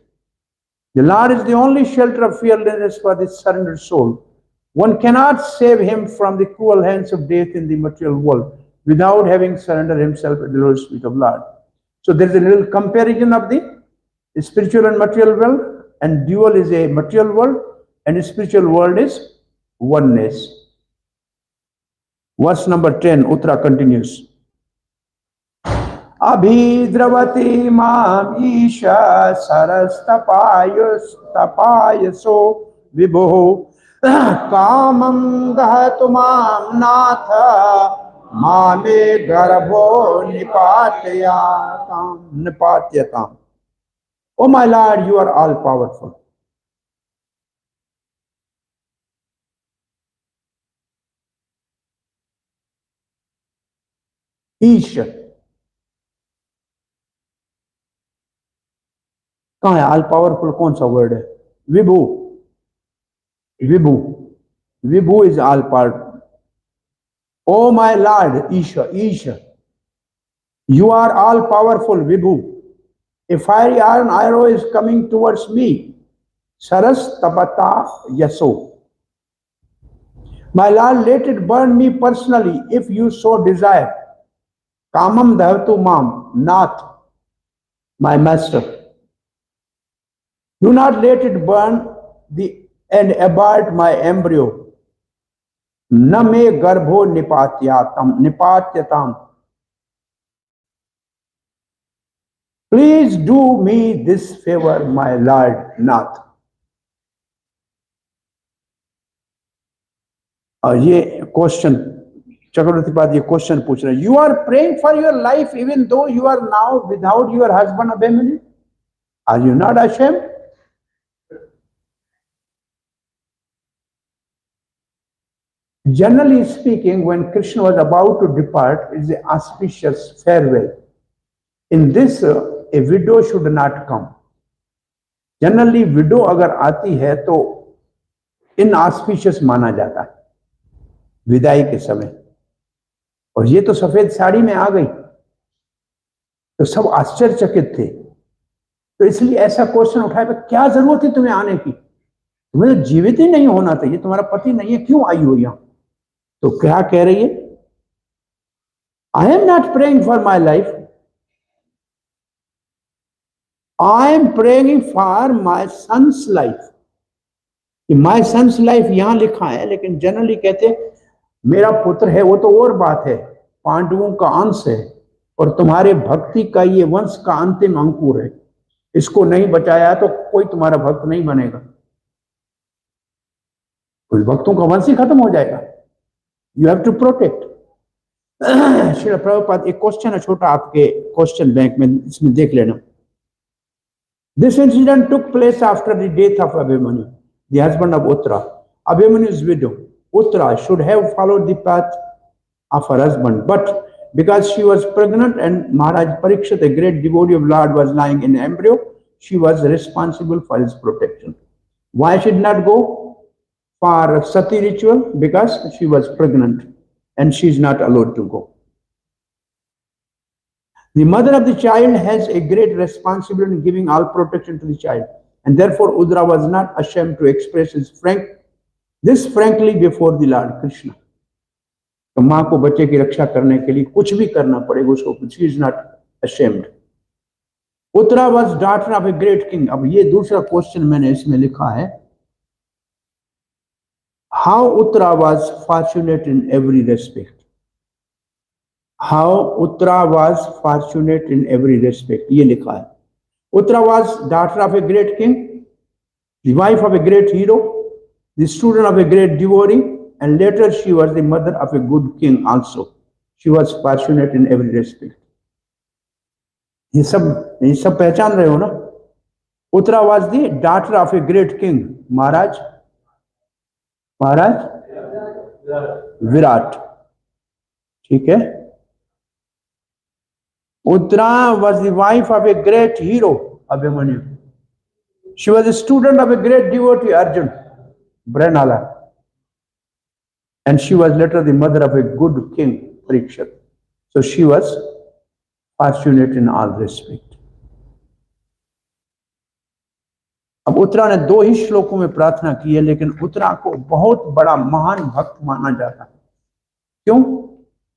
The Lord is the only shelter of fearlessness for the surrendered soul. One cannot save him from the cruel hands of death in the material world without having surrendered himself at the lotus feet of Lord. So there is a little comparison of the spiritual and material world, and dual is a material world, and spiritual world is oneness. Verse number 10, Uttara continues. अभिद्रवति माम ईशा सरस्तपायसो विभुः कामं दहतु मां नाथ मामे गर्भो निपात्यताम्. Oh my Lord, you are all powerful. ईश कहाँ है? All powerful कौन सा word है? Vibhu, Vibhu, Vibhu is all power. Oh my lord Isha, Isha, you are all powerful, Vibhu. A fiery iron arrow is coming towards me. Saras tapata yaso. My Lord, let it burn me personally if you so desire. Kamam dhavtu mam, Nath, my master. Do not let it burn and abort my embryo. Na me garbho nipatyatam. Please do me this favor, my Lord Nath. और ये question चक्रवर्ती पाद ये question पूछ रहे हैं. You are praying for your life even though you are now without your husband Abhimanyu. Are you not ashamed? Generally speaking, when Krishna was about to depart, it is an auspicious farewell. In this, a widow should not come. Generally, widow अगर आती है तो inauspicious माना जाता है विदाई के समय. और ये तो सफेद साड़ी में आ गई तो सब आश्चर्यचकित थे. तो इसलिए ऐसा क्वेश्चन उठाया, क्या जरूरत है तुम्हें आने की? तुम्हें तो जीवित ही नहीं होना था, ये तुम्हारा पति नहीं है, क्यों आई हो यहां? तो क्या कह रही है? I am not praying for my life, I am praying for my son's life. My son's life यहां लिखा है, लेकिन जनरली कहते मेरा पुत्र है, वो तो और बात है, पांडवों का अंश है, और तुम्हारे भक्ति का ये वंश का अंतिम अंकुर है। इसको नहीं बचाया तो कोई तुम्हारा भक्त नहीं बनेगा, कुछ भक्तों का वंश ही खत्म हो जाएगा। You have to protect. Srila Prabhupada, एक क्वेश्चन है छोटा आपके क्वेश्चन बैंक में, इसमें देख लेना। This incident took place after the death of Abhimanyu, the husband of Uttara. Abhimanyu's widow, Uttara, should have followed the path of her husband, but because she was pregnant and Maharaj Parikshit, a great devotee of Lord, was lying in embryo, she was responsible for his protection. Why she did not go for sati ritual? Because she was pregnant and she is not allowed to go. The mother of the child has a great responsibility in giving all protection to the child, and therefore Uddara was not ashamed to express this frankly before the Lord Krishna. तो माँ को बच्चे की रक्षा करने के लिए कुछ भी करना पड़ेगा उसको, she is not ashamed. Uttara was daughter of a great king. अब ये दूसरा क्वेश्चन मैंने इसमें लिखा है, how Uttara was fortunate in every respect. How Uttara was fortunate in every respect, ये लिखा है। Uttara was daughter of a great king, the wife of a great hero, the student of a great devotee, and later she was the mother of a good king also. She was fortunate in every respect. ये सब पहचान रहे हो ना? Uttara was the daughter of a great king, महाराज विराट, ठीक है। Uttara was the wife of a great hero, Abhimanyu. She was a student of a great devotee, Arjun, Branala. And she was later the mother of a good king, Parikshit. So she was fortunate in all respect. अब उत्तरा ने 2 ही श्लोकों में प्रार्थना की है, लेकिन उत्तरा को बहुत बड़ा महान भक्त माना जाता है। क्यों?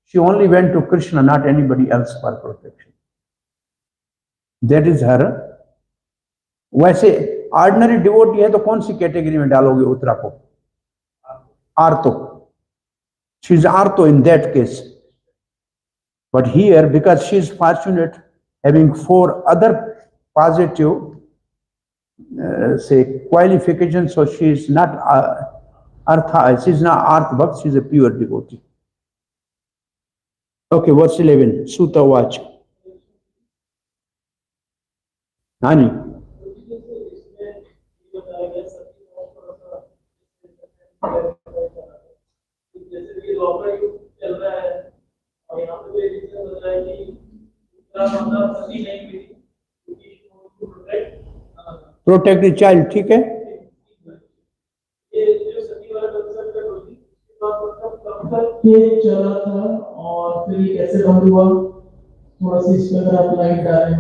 She only went to Krishna, not anybody else for protection. That is her. वैसे ऑर्डिनरी डिवोटी है तो कौन सी कैटेगरी में डालोगे उत्तरा को? आर्तो. She is arto in that case. But here, because she is fortunate, having 4 other positive say qualifications, so she is not she is not adhbhut, she is a pure devotee. Okay, verse 11, Sutta Vach. Nani? Protect the child, ठीक है। ये चला था और फिर ये कैसे बंद हुआ, थोड़ा सा इस पर आप लाइट डालें।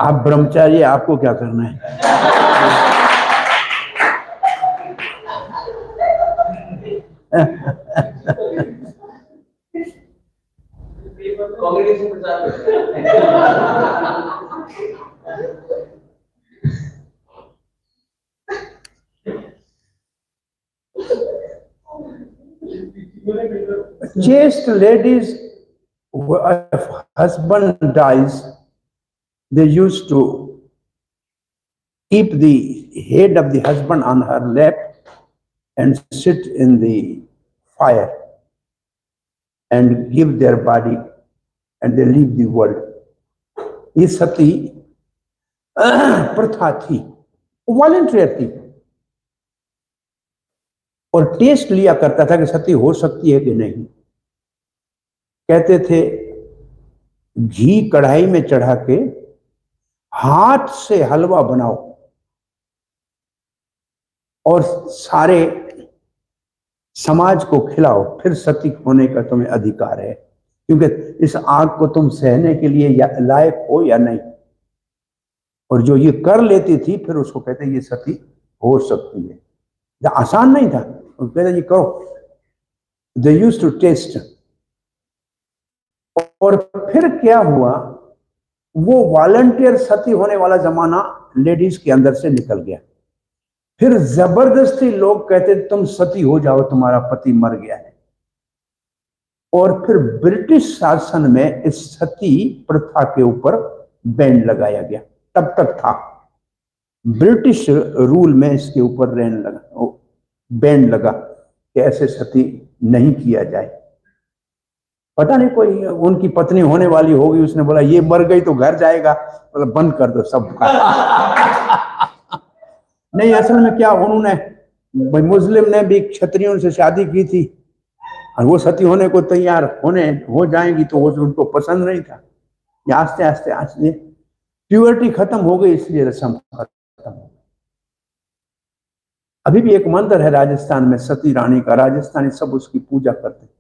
आप ब्रह्मचारी, आपको क्या करना है? Chaste ladies, if husband dies, they used to keep the head of the husband on her lap and sit in the fire and give their body and they leave the world. ये सती प्रथा थी, volunteer थी, और test लिया करता था कि सती हो सकती है कि नहीं। कहते थे घी कढ़ाई में चढ़ा के हाथ से हलवा बनाओ और सारे समाज को खिलाओ, फिर सती होने का तुम्हें अधिकार है, क्योंकि इस आग को तुम सहने के लिए लायक हो या नहीं। और जो ये कर लेती थी फिर उसको कहते ये सती हो सकती है। आसान नहीं था, कहते ये करो। They used to test. और फिर क्या हुआ, वो वॉलंटियर सती होने वाला जमाना लेडीज के अंदर से निकल गया। फिर जबरदस्ती लोग कहते तुम सती हो जाओ, तुम्हारा पति मर गया है। और फिर ब्रिटिश शासन में इस सती प्रथा के ऊपर बैन लगाया गया। तब तक था, ब्रिटिश रूल में इसके ऊपर बैन लगा कि ऐसे सती नहीं किया जाए। पता नहीं कोई उनकी पत्नी होने वाली होगी, उसने बोला ये मर गई तो घर जाएगा, मतलब बंद कर दो सबका। नहीं, असल में क्या, उन्होंने मुस्लिम ने भी क्षत्रियों से शादी की थी और वो सती होने को तैयार हो जाएंगी, तो वो उनको पसंद नहीं था। ये आस्ते आस्ते आस्ते प्योरिटी खत्म हो गई, इसलिए रस्म खत्म हो गई। अभी भी एक मंदिर है राजस्थान में सती रानी का, राजस्थानी सब उसकी पूजा करते हैं।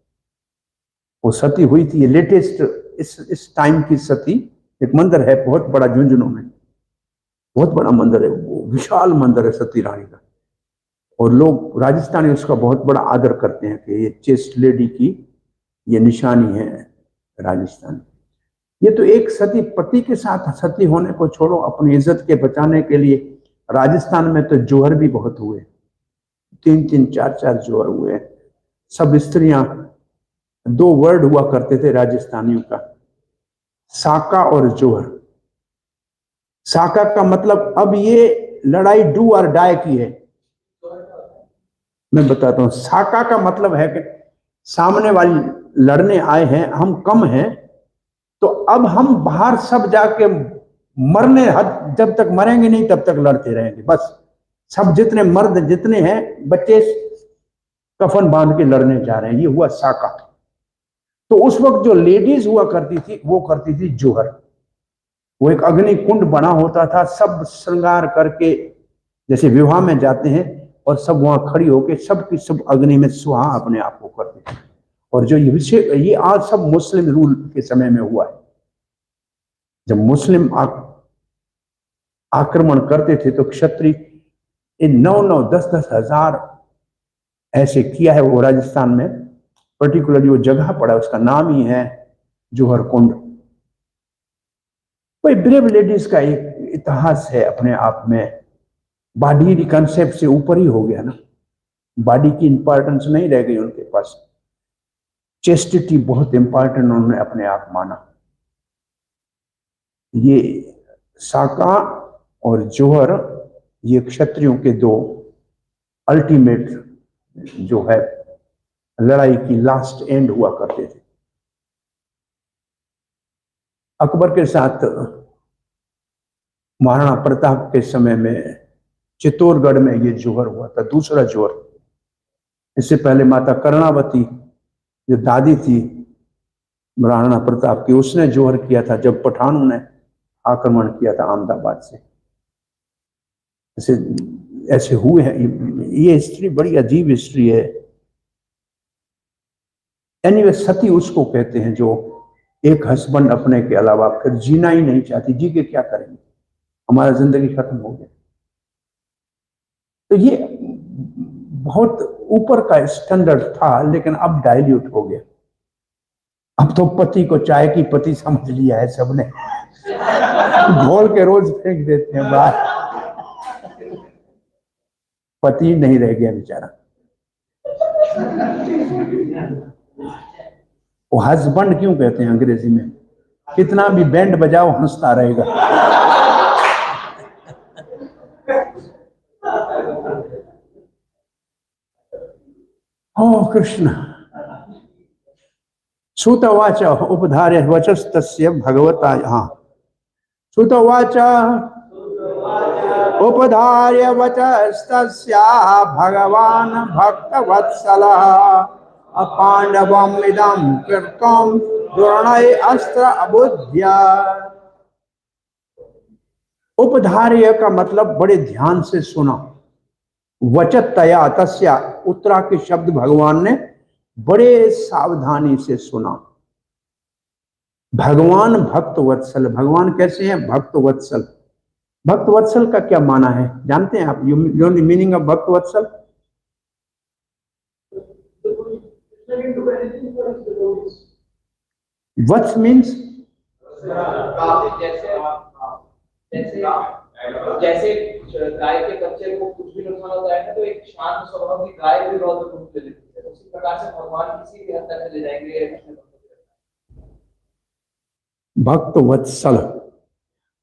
वो सती हुई थी, ये लेटेस्ट इस टाइम की सती। एक मंदिर है बहुत बड़ा झुंझुनू में, बहुत बड़ा मंदिर है, वो विशाल मंदिर है सती रानी का। और लोग राजस्थानी उसका बहुत बड़ा आदर करते हैं कि ये चेस्ट लेडी की ये निशानी है राजस्थान। ये तो एक सती पति के साथ सती होने को छोड़ो, अपनी इज्जत के बचाने के लिए राजस्थान में तो जोहर भी बहुत हुए, 3-3, 4-4 जोहर हुए। सब स्त्रियां, 2 वर्ड हुआ करते थे राजस्थानियों का, साका और जोहर। साका का मतलब, अब ये लड़ाई डू और डाई की है। मैं बताता हूं, साका का मतलब है कि सामने वाले लड़ने आए हैं, हम कम हैं, तो अब हम बाहर सब जाके मरने, जब तक मरेंगे नहीं तब तक लड़ते रहेंगे बस। सब जितने मर्द जितने हैं, बच्चे कफन बांध के लड़ने जा रहे हैं, ये हुआ साका। तो उस वक्त जो लेडीज हुआ करती थी वो करती थी जोहर। वो एक अग्नि कुंड बना होता था, सब श्रृंगार करके जैसे विवाह में जाते हैं, और सब वहां खड़ी होके सब की सब अग्नि में सुहा अपने आप को करते थे। और जो ये आज सब मुस्लिम रूल के समय में हुआ है। जब मुस्लिम आक्रमण करते थे तो क्षत्रिय इन 9-9, 10-10 हजार ऐसे किया है। वो राजस्थान में पर्टिकुलरली वो जगह पड़ा, उसका नाम ही है जोहर कुंड। कोई ब्रेव लेडीज का एक इतिहास है अपने आप में। बॉडी कंसेप्ट से ऊपर ही हो गया ना, बॉडी की इंपॉर्टेंस नहीं रह गई उनके पास। चेस्टिटी बहुत इंपॉर्टेंट उन्होंने अपने आप माना। ये साका और जोहर, ये क्षत्रियों के 2 अल्टीमेट जो है लड़ाई की लास्ट एंड हुआ करते थे। अकबर के साथ महाराणा प्रताप के समय में चित्तौड़गढ़ में ये जोहर हुआ था, दूसरा जोहर। इससे पहले माता कर्णावती जो दादी थी महाराणा प्रताप की, उसने जोहर किया था जब पठानों ने आक्रमण किया था अहमदाबाद से। ऐसे ऐसे हुए हैं। ये हिस्ट्री बड़ी अजीब हिस्ट्री है। एनीवे, सती उसको कहते हैं जो एक हस्बैंड अपने के अलावा फिर जीना ही नहीं चाहती। जी के क्या करेंगे, हमारा जिंदगी खत्म हो गया। तो ये बहुत ऊपर का स्टैंडर्ड था, लेकिन अब डाइल्यूट हो गया। अब तो पति को चाय की पति समझ लिया है सबने, घोल के रोज फेंक देते हैं बाहर। पति नहीं रह गया बेचारा। वो हस्बैंड क्यों कहते हैं अंग्रेजी में, कितना भी बैंड बजाओ हंसता रहेगा। ओ कृष्ण। श्रुतवाच उपधार्य वचस्तस्य भगवता, हाँ, श्रुतवाच उपधार्य वचस्तस्य भगवान भक्तवत्सलः पांडवम इदं कृतं दुर्णय अस्त्र अबुध्य। उपधार्य का मतलब बड़े ध्यान से सुना। वचतया तस्या, उत्तरा के शब्द भगवान ने बड़े सावधानी से सुना। भगवान भक्त वत्सल, भगवान कैसे हैं? भक्त वत्सल। भक्त वत्सल का क्या माना है जानते हैं आप? You know the meaning of भक्त वत्सल? वत्स मीन्स जैसे गाय के बच्चे को कुछ भी नुकसान होता है ना, तो एक शांत स्वभाव की गाय भी बहुत दुख देती है। उसी प्रकार से भगवान किसी भी हद तक ले जाएंगे अपने भक्तों को। भक्त वत्सल,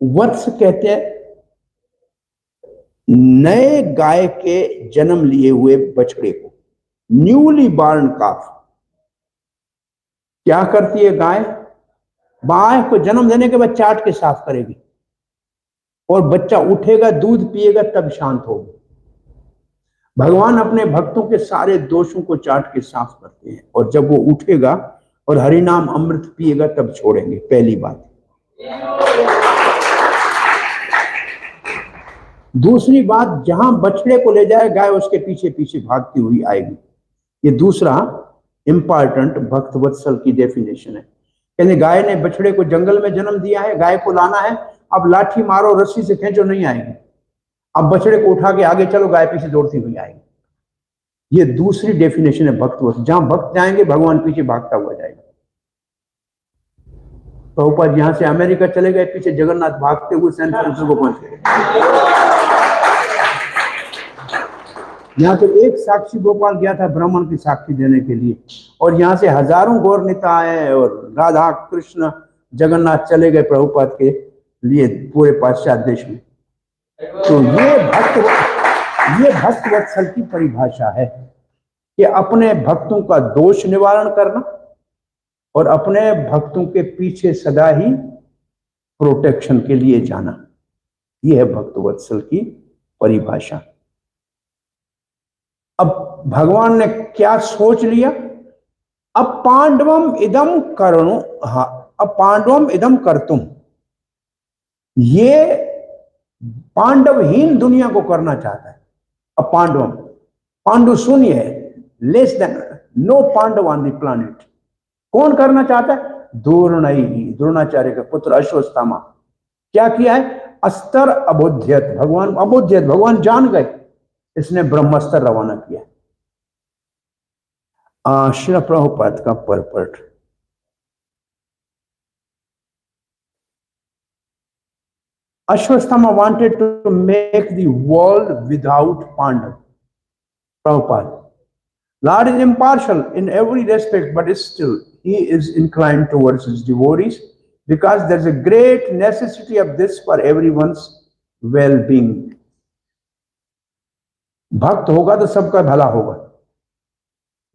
वत्स कहते हैं नए गाय के जन्म लिए हुए बछड़े को, न्यूली बॉर्न काफ। क्या करती है गाय? गाय को जन्म देने के बाद चाट के साफ करेगी और बच्चा उठेगा, दूध पिएगा, तब शांत होगा। भगवान अपने भक्तों के सारे दोषों को चाट के साफ करते हैं और जब वो उठेगा और हरिनाम अमृत पिएगा तब छोड़ेंगे। पहली बात। दूसरी बात, जहां बछड़े को ले जाए गाय उसके पीछे पीछे भागती हुई आएगी। ये दूसरा इंपॉर्टेंट भक्त वत्सल की डेफिनेशन है। कहते गाय ने बछड़े को जंगल में जन्म दिया है, गाय को लाना है, अब लाठी मारो रस्सी से खींचो नहीं आएगी, अब बछड़े को उठा के आगे चलो, गाय पीछे दौड़ती हुई आएगी। ये दूसरी डेफिनेशन है भक्त वत्सल। जहां भक्त जाएंगे भगवान पीछे भागता हुआ जाएगा। प्रभुपाद यहां से अमेरिका चले गए, पीछे जगन्नाथ भागते हुए सैन फ्रांसिस्को पहुंच गए। यहाँ तो एक साक्षी गोपाल गया था ब्राह्मण की साक्षी देने के लिए, और यहाँ से हजारों गौर निताय और राधा कृष्ण जगन्नाथ चले गए प्रभुपाद के लिए पूरे पाश्चात्य देश में। तो ये भक्त वत्सल की परिभाषा है कि अपने भक्तों का दोष निवारण करना और अपने भक्तों के पीछे सदा ही प्रोटेक्शन के लिए जाना। यह है भक्त वत्सल की परिभाषा। अब भगवान ने क्या सोच लिया? अब पांडवम इदम करणो, हाँ, अब पांडवम इदम करतुम, ये पांडवहीन दुनिया को करना चाहता है। अब पांडवम, पांडु शून्य है, less than, no Pandava on the planet. कौन करना चाहता है? द्रोणाचार्य का पुत्र अश्वत्थामा। क्या किया है? अस्त्र अबोध्यत, भगवान अबोध्यत, भगवान जान गए, इसने ब्रह्मास्त्र रवाना किया। श्री प्रभुपाद का purport. Ashwasthama wanted to make the world without Pandav. Prabhupada. Lord is impartial in every respect, but still he is inclined towards his devotees because there's a great necessity of this for everyone's well-being. भक्त होगा तो सबका भला होगा।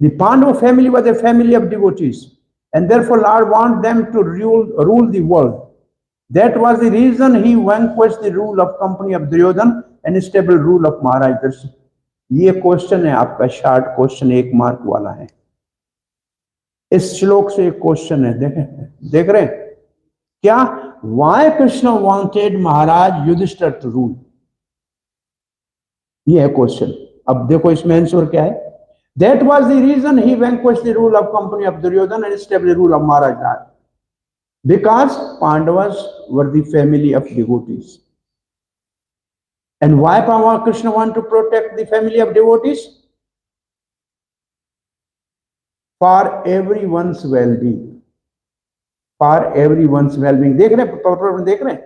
The Pandava family was a family of devotees, and therefore Lord wanted them to rule the world. That was the reason he vanquished the rule of company of Duryodhan and established rule of Maharaj Darshan. ये question है आपका, short question, 1 mark वाला है। इस श्लोक से एक question है, देख रहे हैं क्या? Why Krishna wanted Maharaj Yudhishthir to rule? ये है क्वेश्चन। अब देखो इसमें आंसर क्या है? That was the reason he vanquished the rule of company of Duryodhan and established the rule of Maharaj Darshan. Because Pandavas were the family of devotees. And why Krishna want to protect the family of devotees? For everyone's well-being. For everyone's well-being. देख रहे हैं पर्पट में, देख रहे हैं?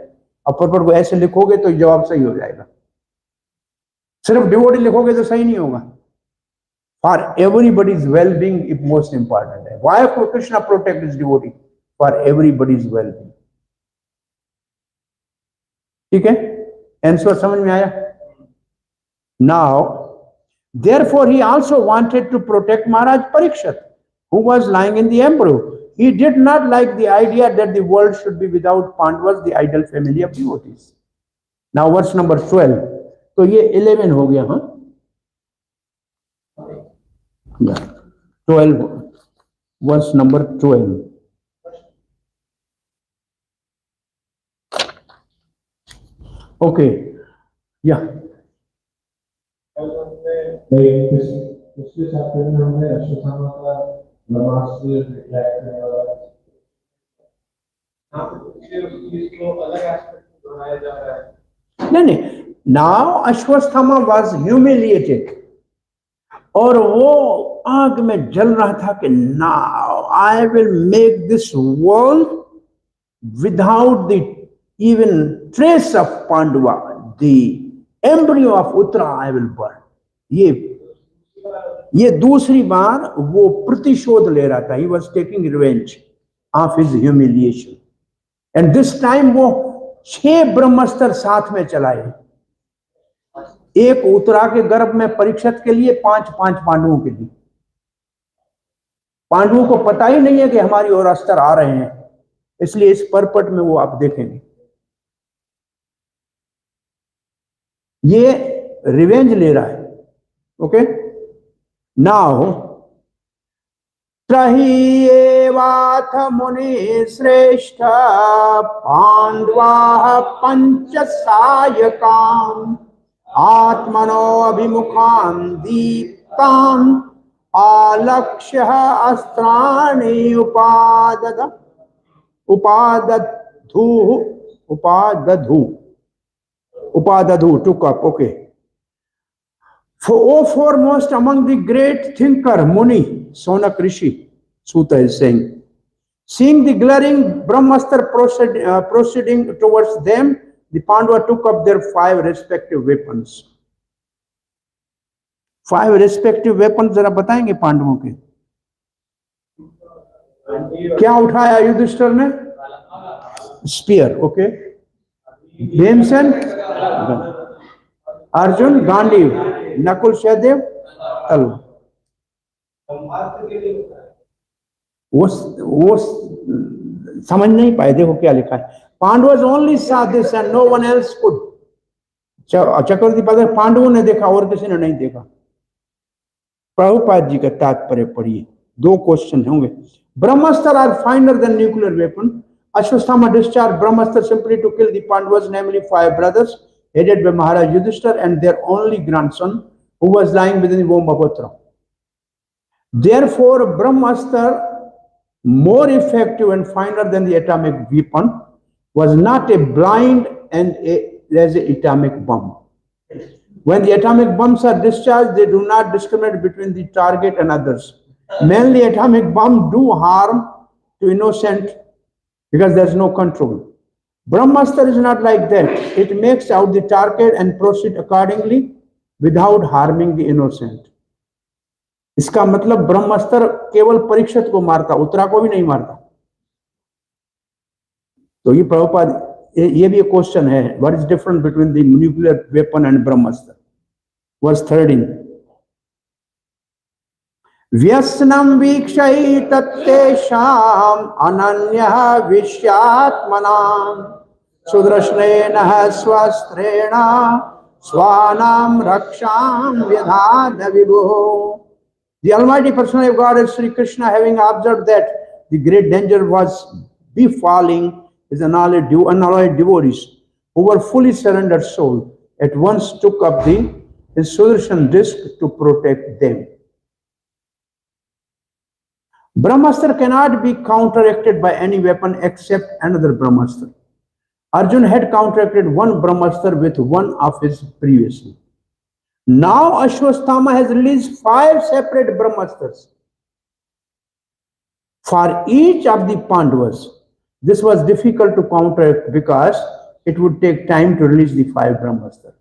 अब पर्पट को ऐसे लिखोगे तो जवाब सही हो जाएगा। सिर्फ डिवोटी लिखोगे तो सही नहीं होगा। For everybody's well-being is most important. Why Krishna protect his devotee? For everybody's well-being. ठीक है? आंसर समझ में आया? Now, therefore, he also wanted to protect Maharaj Parikshit, who was lying in the embryo. He did not like the idea that the world should be without Pandavas, the ideal family of devotees. Now, verse number 12. तो ये 11 हो गया, हाँ? 12, verse number 12. Okay, yeah. पिछले chapter में हमने अश्वत्थामा का ब्रह्मास्त्र reflect करने वाला, इसको अलग एस्पेक्ट में दोहराया जा रहा है। नहीं, नाउ अश्वत्थामा वाज ह्यूमिलिएटेड, और वो आग में जल रहा था कि now I will make this world without the even trace of Pandava, the embryo of Uttara I will burn. ये दूसरी बार वो प्रतिशोध ले रहा था. He was taking revenge of his humiliation. And this time वो 6 ब्रह्मास्त्र साथ में चलाए. एक उत्तरा के गर्भ में परीक्षित के लिए, 5 पांडवों के लिए. पांडवों को पता ही नहीं है कि हमारी ओर अस्त्र आ रहे हैं, इसलिए इस परपट में वो आप देखेंगे. ये रिवेंज ले रहा है. ओके, नाउ त्रही एवाथ मुनि श्रेष्ठ पांडवा पंच सायकाम आत्मनो अभिमुखान दीप्तान आलक्ष्य अस्त्राणि upadadhu took up. Okay. Foremost among the great thinker Muni, Sonak Rishi, Sutta is saying, seeing the glaring Brahmastra proceeding towards them, the Pandava took up their 5 respective weapons. 5 respective weapons जरा बताएंगे पांडवों के. क्या उठाया युधिष्ठिर ने? Spear. Okay. Bhimsen Arjun Gandiv, Nakul Sahdev तलवार. वो समझ नहीं पाए. देखो क्या लिखा है. पांडवों only saw this and no one else could. चक्रवर्ती पद पांडवों ने देखा और किसी ने नहीं देखा. प्रभुपाद जी का तात्पर्य पढ़िए. 2 क्वेश्चन होंगे. Brahmastra are finer than nuclear weapon. Ashwasthama discharged Brahmastra simply to kill the Pandavas, namely 5 brothers, headed by Maharaj Yudhishthira and their only grandson, who was lying within the womb of Uttara. Therefore, Brahmastra, more effective and finer than the atomic weapon, was not a blind and as an atomic bomb. When the atomic bombs are discharged, they do not discriminate between the target and others. Mainly, atomic bombs do harm to innocent because there's no control. Brahmastra is not like that. It makes out the target and proceed accordingly without harming the innocent. इसका मतलब ब्रह्मास्त्र केवल परीक्षित को मारता, उत्तरा को भी नहीं मारता. तो ये प्रभुपाद, ये भी एक क्वेश्चन है. What is different between the nuclear weapon and brahmastra? Verse 13. व्यसनम वीक्षयि तत्तेषाम अनन्यः विश्यात्मनां सुदर्शनेन स्वस्त्रेण स्वानां रक्षां व्यधाद विभुः. The Almighty Personality of God, Sri Krishna, having observed that the great danger was befalling his unalloyed devotees who were fully surrendered soul, at once took up his Sudarshan disc to protect them. Brahmastra cannot be counteracted by any weapon except another Brahmastra. Arjuna had counteracted one Brahmastra with one of his previously. Now Ashwasthama has released 5 separate Brahmastras for each of the Pandavas. This was difficult to counteract because it would take time to release the 5 Brahmastras.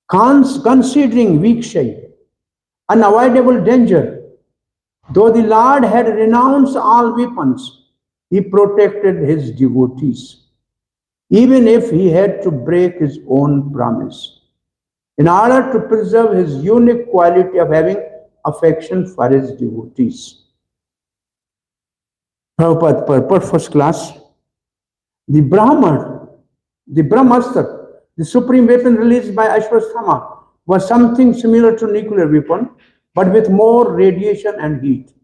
Considering Vikshay, unavoidable danger, though the Lord had renounced all weapons, he protected his devotees, even if he had to break his own promise, in order to preserve his unique quality of having affection for his devotees. Prabhupada, first class. The Brahmastra, the supreme weapon released by Ashwasthama, was something similar to nuclear weapon, but with more radiation and heat.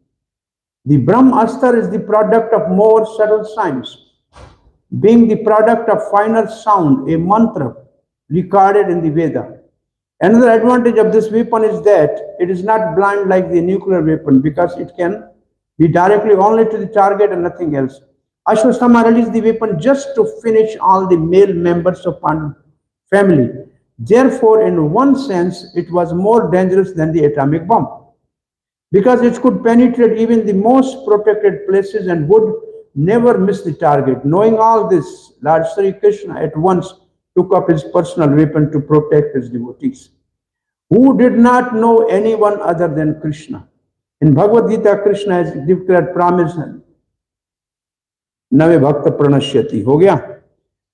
The Brahmastra is the product of more subtle science, being the product of finer sound, a mantra recorded in the Veda. Another advantage of this weapon is that it is not blind like the nuclear weapon, because it can be directly only to the target and nothing else. Ashwasthama released the weapon just to finish all the male members of Pandu family. Therefore, in one sense, it was more dangerous than the atomic bomb, because it could penetrate even the most protected places and would never miss the target. Knowing all this, Lord Sri Krishna at once took up his personal weapon to protect his devotees. who did not know anyone other than Krishna. In Bhagavad Gita, Krishna has declared promise, name bhakta pranashyati, ho gaya.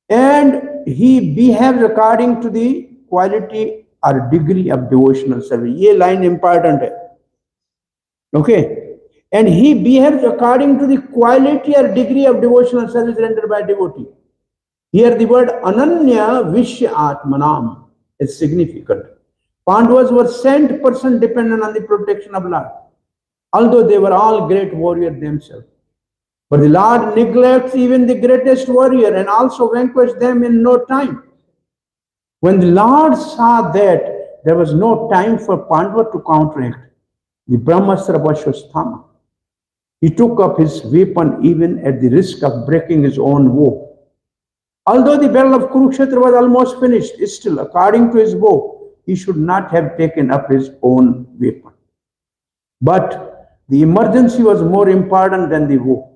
And he behaves according to the quality or degree of devotional service. Ye line important hai. Okay. And he behaves according to the quality or degree of devotional service rendered by devotee. Here the word ananya vishya atmanam is significant. Pandavas were 100% dependent on the protection of Lord, although they were all great warriors themselves. But the Lord neglects even the greatest warrior and also vanquished them in no time. When the Lord saw that there was no time for Pandava to counteract the Brahmastra Vashwasthama, he took up his weapon even at the risk of breaking his own bow. Although the battle of Kurukshetra was almost finished, still, according to his bow, he should not have taken up his own weapon. But the emergency was more important than the war.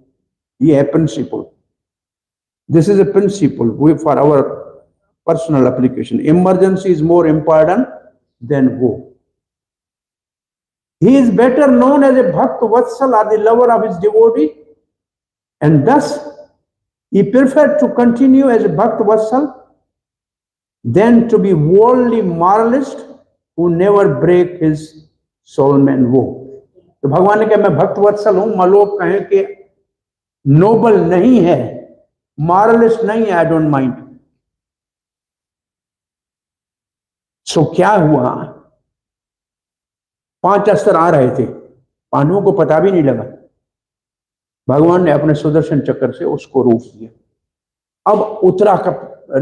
Yeah, principle. This is a principle for our personal application. Emergency is more important than war. He is better known as a bhakt vatsal, or the lover of his devotee, and thus he preferred to continue as a bhakt vatsal than to be worldly moralist who never break his soulman vow. तो भगवान ने कहा मैं भक्त वत्सल हूं, लोग कहें कि नोबल नहीं है, मॉरलिस्ट नहीं है, आई डोंट माइंड. सो क्या हुआ, 5 अस्त्र आ रहे थे, पांडवों को पता भी नहीं लगा. भगवान ने अपने सुदर्शन चक्र से उसको रोक दिया. अब उत्तरा का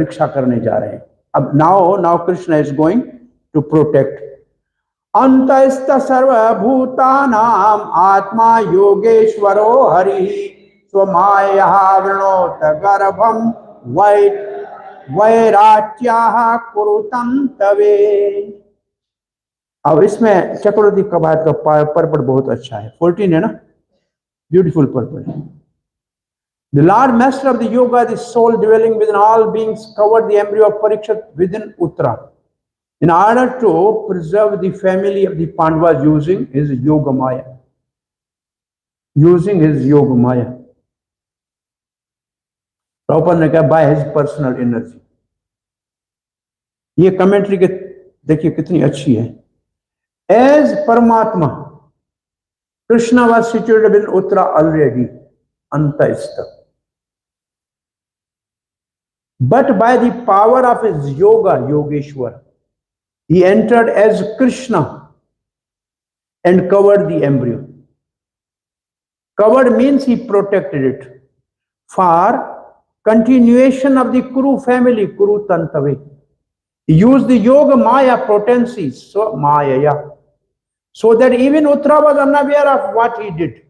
रक्षा करने जा रहे हैं. अब now Krishna is going to protect. अंतस्थ सर्वभूतानाम आत्मा योगेश्वरो हरि स्वमाया वृणोत गर्भम वैराट्याः कुरुतंतवे. अब इसमें चक्रवर्ती कवायत का पर्पट बहुत अच्छा है. 14 है ना, beautiful पर्पट. The Lord Master of the Yoga, the soul dwelling within all beings, covered the embryo of Parikshit within Uttara in order to preserve the family of the Pandavas using his Yoga Maya. Using his Yoga Maya. Prabhupada ने कहा by his personal energy. ये commentary के देखिए कितनी अच्छी है. As Paramatma, Krishna was situated in Uttara already, Antastha. But by the power of his yoga, Yogeshwar, he entered as Krishna and covered the embryo. Covered means he protected it for continuation of the Kuru family, Kuru Tantave. He used the yoga maya potencies, so Mayaya, so that even Uttara was unaware of what he did.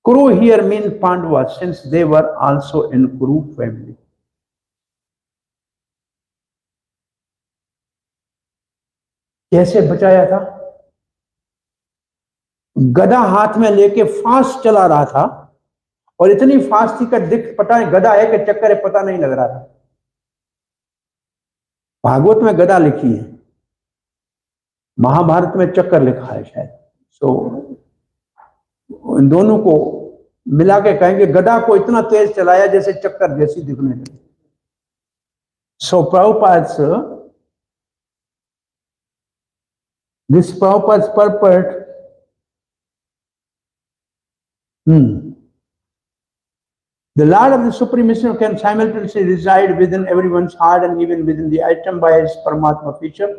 Kuru here means Pandavas, since they were also in Kuru family. कैसे बचाया था? गदा हाथ में लेके fast चला रहा था और इतनी फास्ट थी कि पता नहीं गदा है कि चक्कर है, पता नहीं लग रहा था. भागवत में गदा लिखी है, महाभारत में चक्कर लिखा है शायद. सो इन दोनों को मिला के कहेंगे गदा को इतना तेज चलाया जैसे चक्कर जैसी दिखने लगी. सो Prabhupada's purport. The Lord of the Supreme Mystery can simultaneously reside within everyone's heart and even within the atom by his Paramatma feature.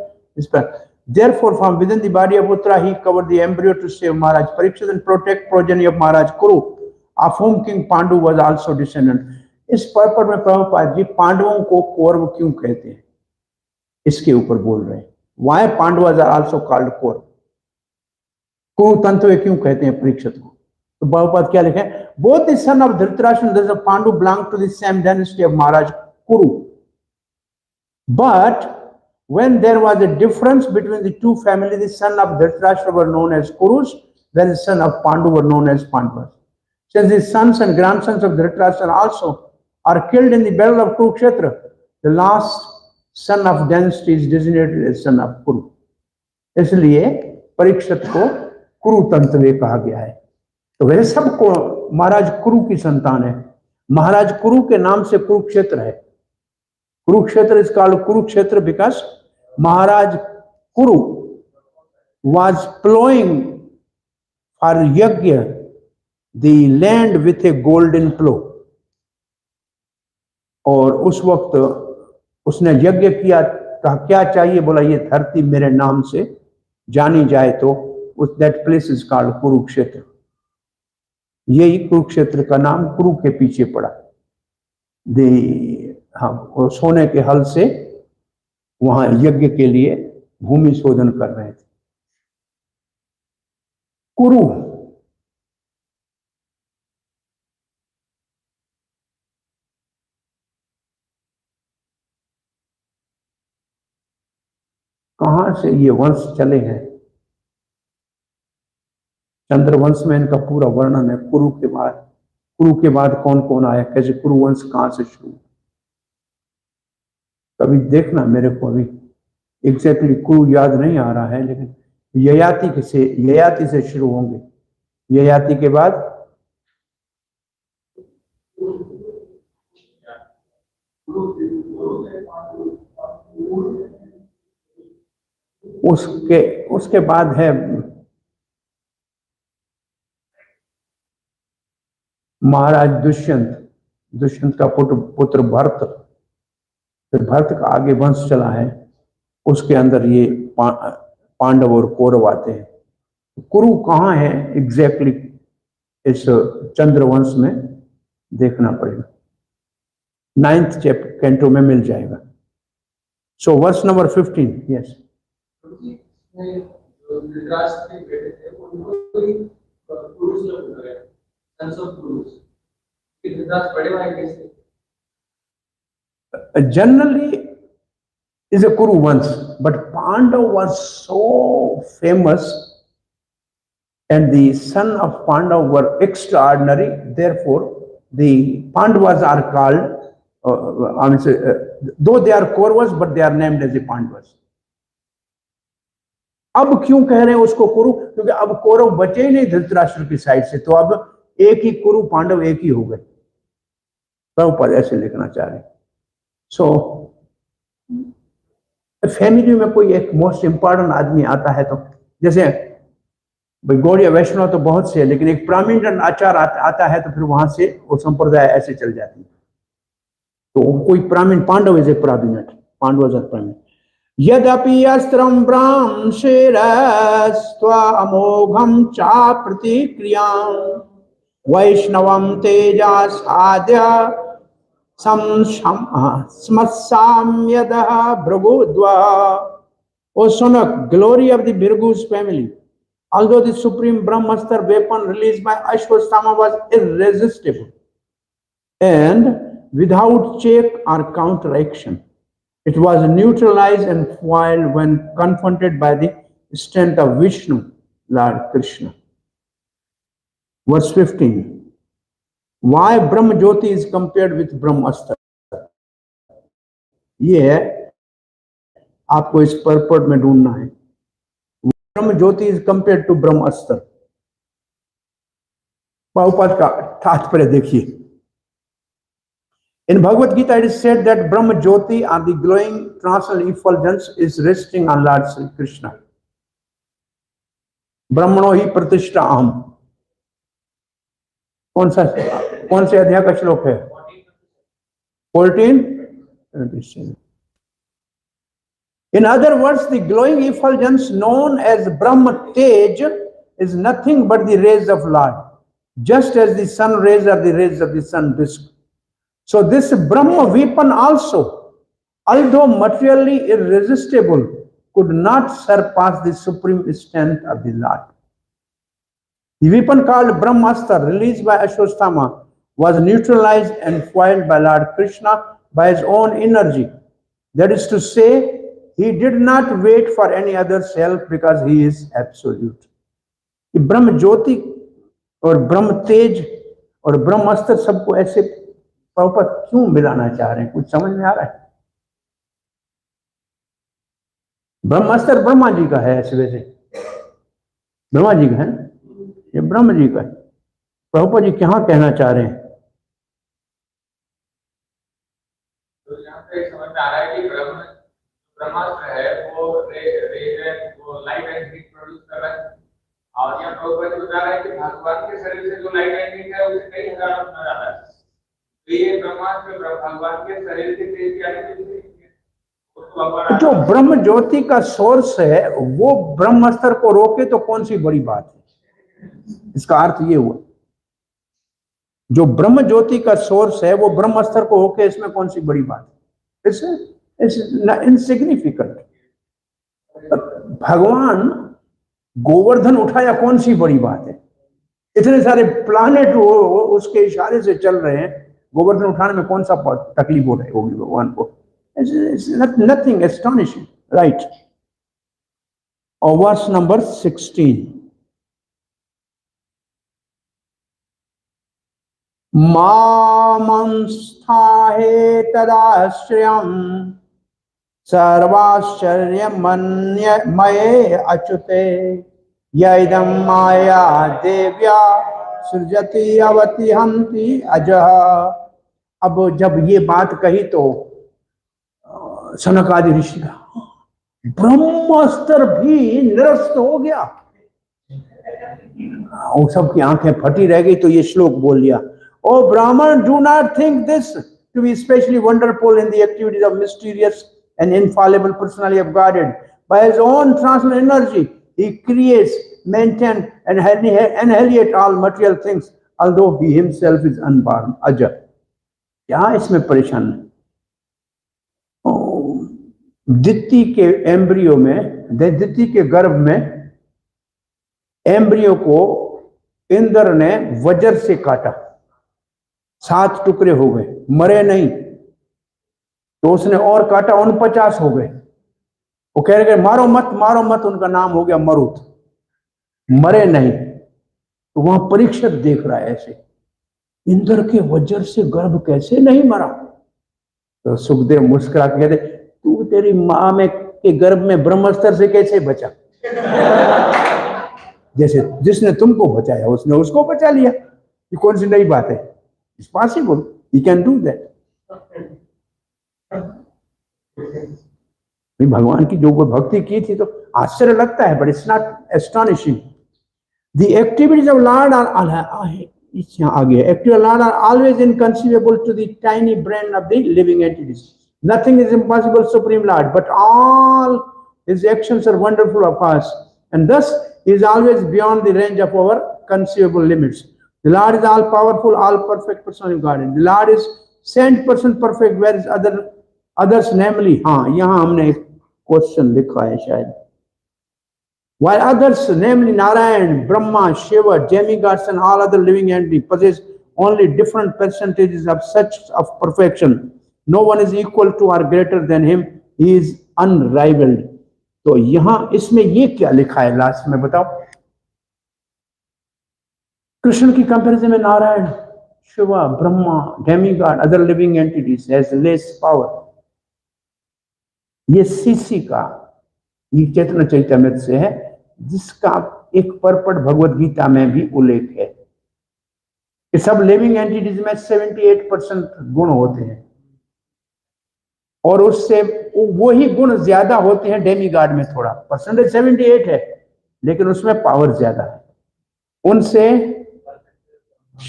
Therefore, from within the body of Uttara, he covered the embryo to save Maharaj Parikshit and protect progeny of Maharaj Kuru, of whom King Pandu was also descendant. इस पर्पट में प्रभुपाद जी पांडवों को कौरव क्यों कहते हैं, इसके ऊपर बोल रहे हैं. Why Pandavas are also called Kaurava? कुरु तंत्र क्यों कहते हैं परीक्षित को? तो प्रभुपाद क्या लिखे? Both the son of Dhritarashtra and the Pandu belong to the same dynasty of Maharaj Kuru. But when there was a difference between the two families, the son of Dhritarashtra were known as Kurus, whereas the son of Pandu were known as Pandavas. Since the sons and grandsons of Dhritarashtra also are killed in the battle of Kurukshetra, the last son of density is designated as son of Kuru, इसलिए परीक्षित को कुरु तंतवे कहा गया है। तो वह सबको महाराज कुरु की संतान है। महाराज कुरु के नाम से कुरुक्षेत्र है। Kurukshetra is called Kurukshetra because Maharaj Kuru was plowing for यज्ञ the land with a golden plow, और उस वक्त उसने यज्ञ किया, कहा क्या चाहिए, बोला ये धरती मेरे नाम से जानी जाए, तो उस that place is called Kurukshetra. यही कुरुक्षेत्र का नाम कुरु के पीछे पड़ा। हाँ, सोने के हल से वहां यज्ञ के लिए भूमि शोधन कर रहे थे। कुरु कहां से ये वंश चले हैं? चंद्रवंश में इनका पूरा वर्णन है। कुरु के बाद कौन कौन आया, कैसे कुरुवंश कहां से शुरू। कभी देखना, मेरे को अभी एग्जैक्टली कुरु याद नहीं आ रहा है, लेकिन ययाति से शुरू होंगे। ययाति के बाद उसके बाद है महाराज दुष्यंत का पुत्र भरत। फिर भरत का आगे वंश चला है, उसके अंदर ये पांडव और कौरव आते हैं। कुरु कहाँ है एग्जैक्टली इस चंद्रवंश में देखना पड़ेगा। 9th चैप्टर कैंटो में मिल जाएगा। So verse number 15, yes. Generally is a Kuru once, but Pandav was so famous and the son of Pandav were extraordinary. Therefore, the Pandavas are called, though they are Kauravas, but they are named as the Pandavas. अब क्यों कह रहे हैं उसको कुरु? क्योंकि अब कौरव बचे ही नहीं धृतराष्ट्र की साइड से, तो अब एक ही कुरु पांडव एक ही हो गए। प्रभुपाद ऐसे लिखना चाह रहे हैं। सो फैमिली में कोई एक मोस्ट इंपॉर्टेंट आदमी आता है, तो जैसे भाई गौड़िया वैष्णव तो बहुत से है, लेकिन एक प्रामीण आचार आता है तो फिर वहां से वो संप्रदाय ऐसे चल जाती है। तो कोई प्रामीण, पांडव इज ए प्रामीण, पांडव प्रामीण। यद्यपि अस्त्रं ब्रह्मशिरस्त्वा अमोघं चा प्रतिक्रियां वैष्णवं तेजा साध्य Smasamyadaha Bhragudva. O son of glory of the Bhirgu's family, although the supreme Brahmastra weapon released by Ashwasthama was irresistible and without check or counteraction, it was neutralized and foiled when confronted by the strength of Vishnu, Lord Krishna. Verse 15. Why Brahma Jyoti is compared with Brahmastra? ये है, आपको इस purport में ढूंढना है। ब्रह्म ज्योति is compared to ब्रह्मास्त्र। प्रभुपाद का तात्पर्य देखिए। In Bhagavad Gita, it is said that Brahma Jyoti or the glowing transcendental effulgence is resting on Lord Sri Krishna. ब्रह्मणो ही प्रतिष्ठा अहम। कौन से अध्याय का श्लोक है? 14. In other words, the glowing effulgence known as Brahma Tej is nothing but the rays of Lord, just as the sun rays are the rays of the sun disk. So this Brahma weapon also, although materially irresistible, could not surpass the supreme strength of the Lord. The weapon called Brahmastra, released by Ashwasthama, was neutralized and foiled by Lord Krishna by his own energy. That is to say, he did not wait for any other's help because he is absolute. ब्रह्म ज्योति और ब्रह्म तेज और ब्रह्मास्त्र सबको ऐसे proper क्यों मिलाना चाह रहे हैं? कुछ समझ में आ रहा है? ब्रह्मास्त्र ब्रह्मा जी का है, ऐसे वैसे ब्रह्मा जी का है ना, ये ब्रह्म जी का है। प्रभुपाद जी क्या कहना चाह रहे हैं? तो यहाँ पे समझ में आ रहा है कि ब्रह्मास्त्र है वो वो लाइट एंड हीट प्रोड्यूस कर रहा है, और यहाँ प्रभुपाद जी बता रहा है कि भगवान के शरीर से जो लाइट एंड हीट है उसे कई हजार गुना ज्यादा है। तो ये ब्रह्मास्त्र भगवान के शरीर से तेज यानी कि जो ब्रह्म ज्योति का सोर्स है वो ब्रह्मास्त्र को रोके तो कौन सी बड़ी बात है? इसका अर्थ ये हुआ, जो ब्रह्म ज्योति का सोर्स है वो ब्रह्मास्त्र को रोके, इसमें कौन सी बड़ी बात है? It's insignificant. भगवान गोवर्धन उठाया, कौन सी बड़ी बात है? इतने सारे प्लानेट उसके इशारे से चल रहे हैं, गोवर्धन उठाने में कौन सा तकलीफ हो रही होगी भगवान को? It's nothing astonishing, right? Or verse number 16. मामंस्थाहे तदाश्रयम् सर्वाश्चर्यमन्ये अच्युते यदं माया देव्या सृजति अवति हन्ति अजः। अब जब ये बात कही तो सनक आदि ऋषि का ब्रह्मास्त्र भी निरस्त हो गया, वो सबकी आंखें फटी रह गई। तो ये श्लोक बोल लिया, O brahmana, do not think this to be specially wonderful in the activities of mysterious and infallible personality of God by his own transcendent energy he creates, maintain and annihilate all material things although he himself is unborn अजर। क्या इसमें परेशान है? दिति के embryo में, दिति के गर्भ में एम्ब्रियो को इंद्र ने वज्र से काटा, 7 टुकड़े हो गए, मरे नहीं। तो उसने और काटा, 49 हो गए। वो कह रहे मारो मत मारो मत, उनका नाम हो गया मरुत, मरे नहीं। तो वहां परीक्षक देख रहा है ऐसे, इंद्र के वज्र से गर्भ कैसे नहीं मरा? तो सुखदेव मुस्कुरा के कहते, तू तेरी मां में के गर्भ में ब्रह्मास्त्र से कैसे बचा? जैसे जिसने तुमको बचाया उसने उसको बचा लिया। ये कौन सी नई बात है? It's possible, he can do that. भगवान की जो भक्ति की थी तो आश्चर्य लगता है, but it's not astonishing. The activities of lord are Actual Lord are always inconceivable to the tiny brain of the living entities. Nothing is impossible, Supreme Lord, but all his actions are wonderful of us, and thus he is always beyond the range of our conceivable limits. The Lord is all powerful, all perfect, personally guarded. The Lord is 100% perfect, whereas others, namely, हाँ यहाँ हमने एक question लिखा है शायद, while others, namely Narayan, Brahma, Shiva, demigods and all other living entities possess only different percentages of such of perfection. No one is equal to or greater than him. He is unrivaled. तो यहाँ इसमें ये क्या लिखा है last में बताओ? कृष्ण की कंपैरिजन में Narayan, Shiva, Brahma, demigod, other living entities has less power. ये सीसी का, ये चैतन्य चैतन्य से है, जिसका एक परपट भगवत गीता में भी उल्लेख है कि सब लिविंग एंटिटीज में 78% गुण होते हैं, और उससे वही गुण ज्यादा होते हैं डेमीगॉड में। थोड़ा परसेंटेज 78 है, लेकिन उसमें पावर ज्यादा है। उनसे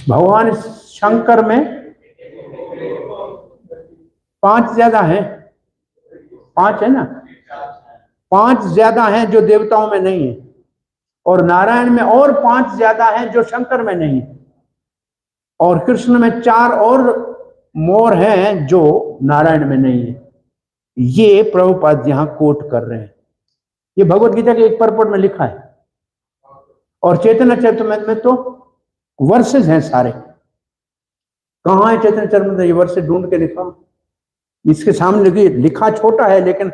भगवान शंकर में 5 ज्यादा है, 5 है ना, 5 ज्यादा हैं जो देवताओं में नहीं है, और नारायण में और 5 ज्यादा हैं जो शंकर में नहीं है, और कृष्ण में 4 और मोर हैं जो नारायण में नहीं है। ये प्रभुपाद यहां कोट कर रहे हैं, ये भगवत गीता के एक परपट में लिखा है, और चैतन्य चरितमृत में तो वर्सेस हैं सारे। कहाँ है चैतन्य चरितमृत? ये वर्सेस ढूंढ के लिखा, इसके सामने लिखा छोटा है, लेकिन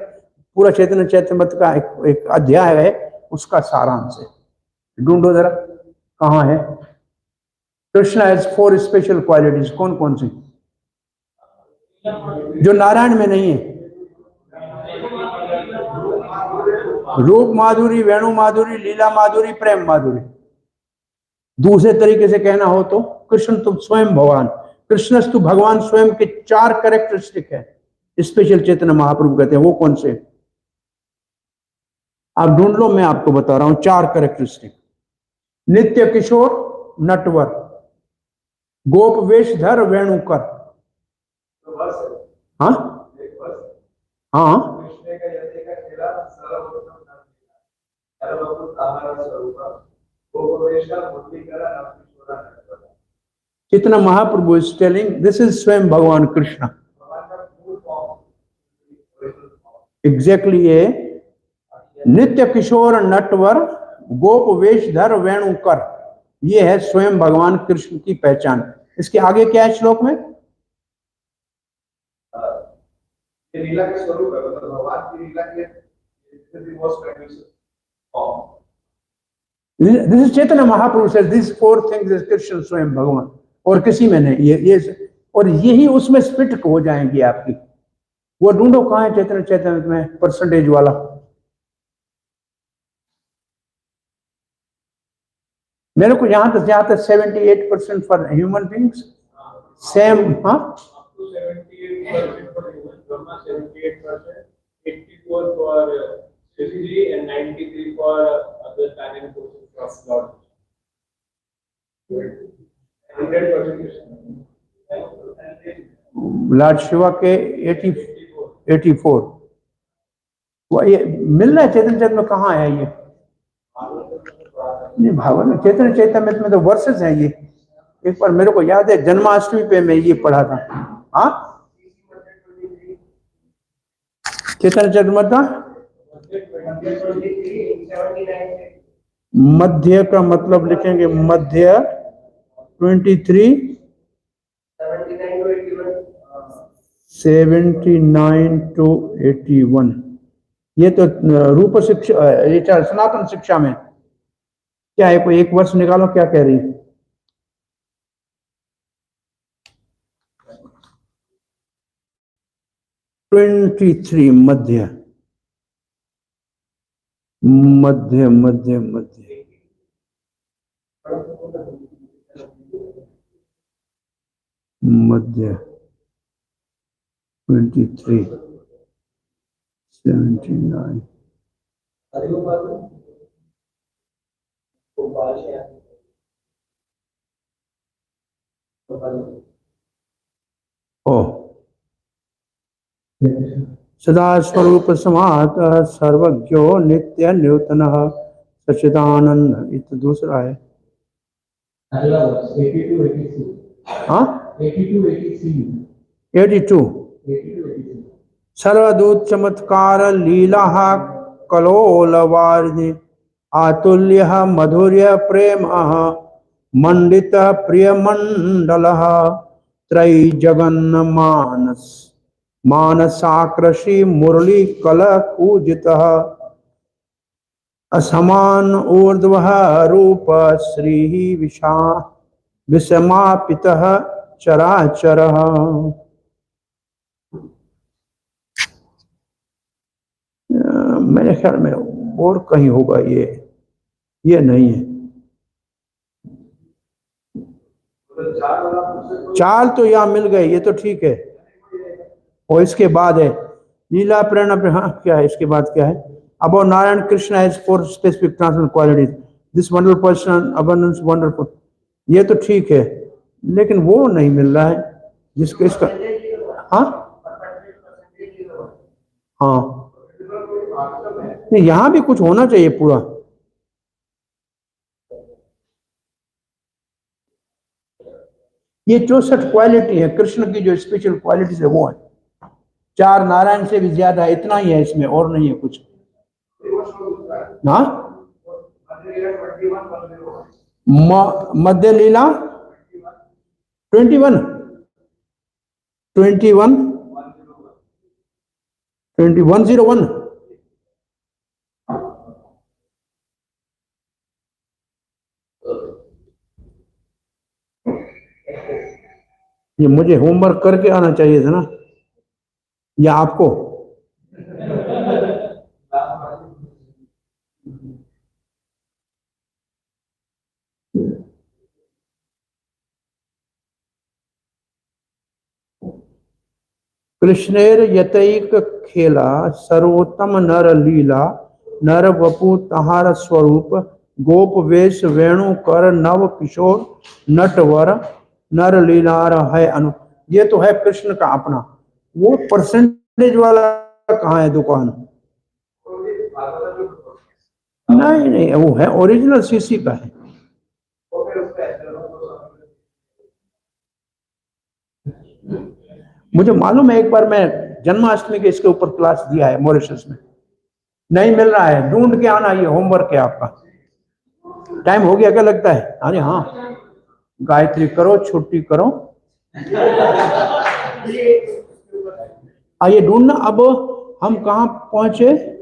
पूरा चैतन्य चरितमृत का एक अध्याय है, उसका सारांश है। ढूंढो जरा कहाँ है। कृष्णा हैज 4 स्पेशल क्वालिटीज, कौन कौन सी जो नारायण में नहीं है? रूप माधुरी, वेणु माधुरी, लीला माधुरी, प्रेम माधुरी। दूसरे तरीके से कहना हो तो कृष्ण तो स्वयं भगवान, कृष्णस्तु भगवान स्वयं के 4 कैरेक्टरिस्टिक है, स्पेशल चैतन्य महाप्रभु कहते हैं। वो कौन से आप ढूंढ लो, मैं आपको बता रहा हूं 4 कैरेक्टरिस्टिक। नित्य किशोर नटवर, गोप वेशधर वेणुकर। तो बस है, हाँ एक बस हाँ, कृष्ण का यति का खेला सर्वोत्तम नाम दिया, सर्वभूत आहार स्वरूप वो प्रवेशा बुद्धि करा अपनी छोड़ा। कितना महाप्रभु इज टेलिंग दिस इज स्वयं भगवान कृष्ण। भगवान का मूल फॉर्म, एग्जैक्टली ये नित्य किशोर नटवर गोप वेशधर वेणुकर, ये है स्वयं भगवान कृष्ण की पहचान। इसके आगे क्या है श्लोक में? ये लीला के स्वरूप है, मतलब भगवान की लीला के most magnificent form. This is Chaitanya Mahaprabhu से दिस 4 थिंग्स इज कृष्ण स्वयं भगवान, और किसी में नहीं। ये और यही उसमें स्पिट हो जाएंगी आपकी। वो ढूंढो कहाँ है चैतन्य चैतन्य में परसेंटेज वाला। मेरे को यहां तक 78% फॉर ह्यूमन बींग्स सेम। हाँ 78% for human Brahma, 78%, 84 for Srishti, and 93 for other planning forces of Lord. 100%. Lord Shiva के 84। वो ये मिल रहा है चैतन्य चैतन्य में, कहाँ है ये? नहीं भावन चैतन्य चैतन्य में तो वर्सेस हैं ये। एक बार मेरे को याद है जन्माष्टमी पे मैं ये पढ़ा था। हाँ चैतन्य चैतन्य था मध्य का मतलब लिखेंगे मध्य 23 79 to 81। ये तो रूप शिक्षा, ये सनातन शिक्षा में क्या है? कोई एक वर्ष निकालो, क्या कह रही है? (23) मध्य मध्य मध्य मध्य मध्य 23 79। ओ सदा स्वरूप समातः सर्वज्ञो नित्य नूतनः सच्चिदानंद। इत दूसरा है। अगला वर्ष 82 83। हाँ 82 83। 82 सर्वदूत चमत्कार लीला कलोलवारिधि आतुल्य मधुर्य प्रेम मंडित प्रिय मंडल त्रय जगन्न मानस मानसाकृषि मुरली कल कूजित असमान ऊर्ध्व रूप श्री विषा विषमापित चराचर। मेरे ख्याल में और कहीं होगा ये नहीं है। चाल तो यहाँ मिल गए, ये तो ठीक है। और इसके बाद है लीला प्रेरणा। हाँ क्या है इसके बाद? क्या है? अब Narayan Krishna has 4 specific transfer qualities, this wonderful person abundance wonderful. ये तो ठीक है, लेकिन वो नहीं मिल रहा है जिसके इसका। हाँ हाँ नहीं, यहां भी कुछ होना चाहिए पूरा। ये 64 क्वालिटी है कृष्ण की, जो स्पेशल क्वालिटीज है वो है। 4 नारायण से भी ज्यादा, इतना ही है इसमें, और नहीं है कुछ। हाँ मध्य लीला 21 21 101। ये मुझे होमवर्क करके आना चाहिए था ना, या आपको? कृष्णेर यतैक खेला सर्वोत्तम नर लीला नर वपु तहार स्वरूप गोप वेश वेणु कर नव किशोर नटवर नर लीलार है अनु। ये तो है कृष्ण का अपना, वो परसेंटेज वाला कहाँ है दुकान? नहीं नहीं, वो है ओरिजिनल सीसी का है। मुझे मालूम है, एक बार मैं जन्माष्टमी के इसके ऊपर क्लास दिया है मॉरिशस में। नहीं मिल रहा है, ढूंढ के आना, ये होमवर्क है आपका। टाइम हो गया क्या लगता है? अरे हाँ, गायत्री करो, छुट्टी करो, आइए ढूंढना। अब हम कहाँ पहुंचे?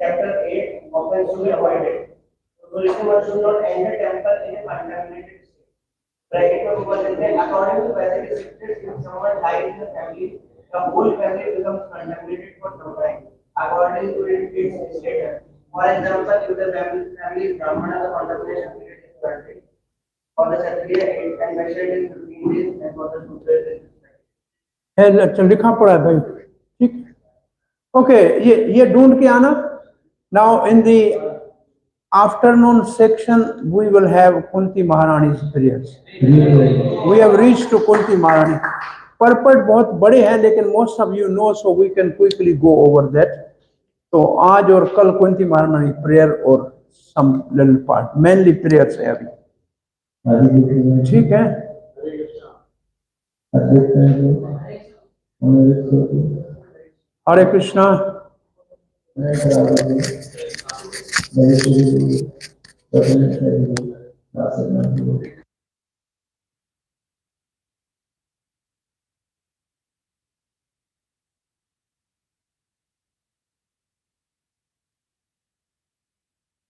chapter 8 offense to be avoided. So one should not enter temple in a contaminated state. Bracket में ऊपर देते हैं, according to Vedic scriptures, if someone dies in the family, the whole family becomes contaminated for some time, according to its status. For example, if the family is Brahmana, the contamination period is 30 days. For the shastriya, and measured in 15 days, and for the Shudra, it is 30 days. है, लिखा पड़ा है भाई, ठीक। Okay, ये ढूंढ के आना। Now in the afternoon section we will have Kunti Maharani's prayers. We have reached to Kunti Maharani. Purport बहुत बड़े हैं, लेकिन most of you know, so we can quickly go over that. तो आज और कल कुंती महारानी prayer और some little part, mainly prayers है अभी, ठीक है? हरे कृष्णा। Very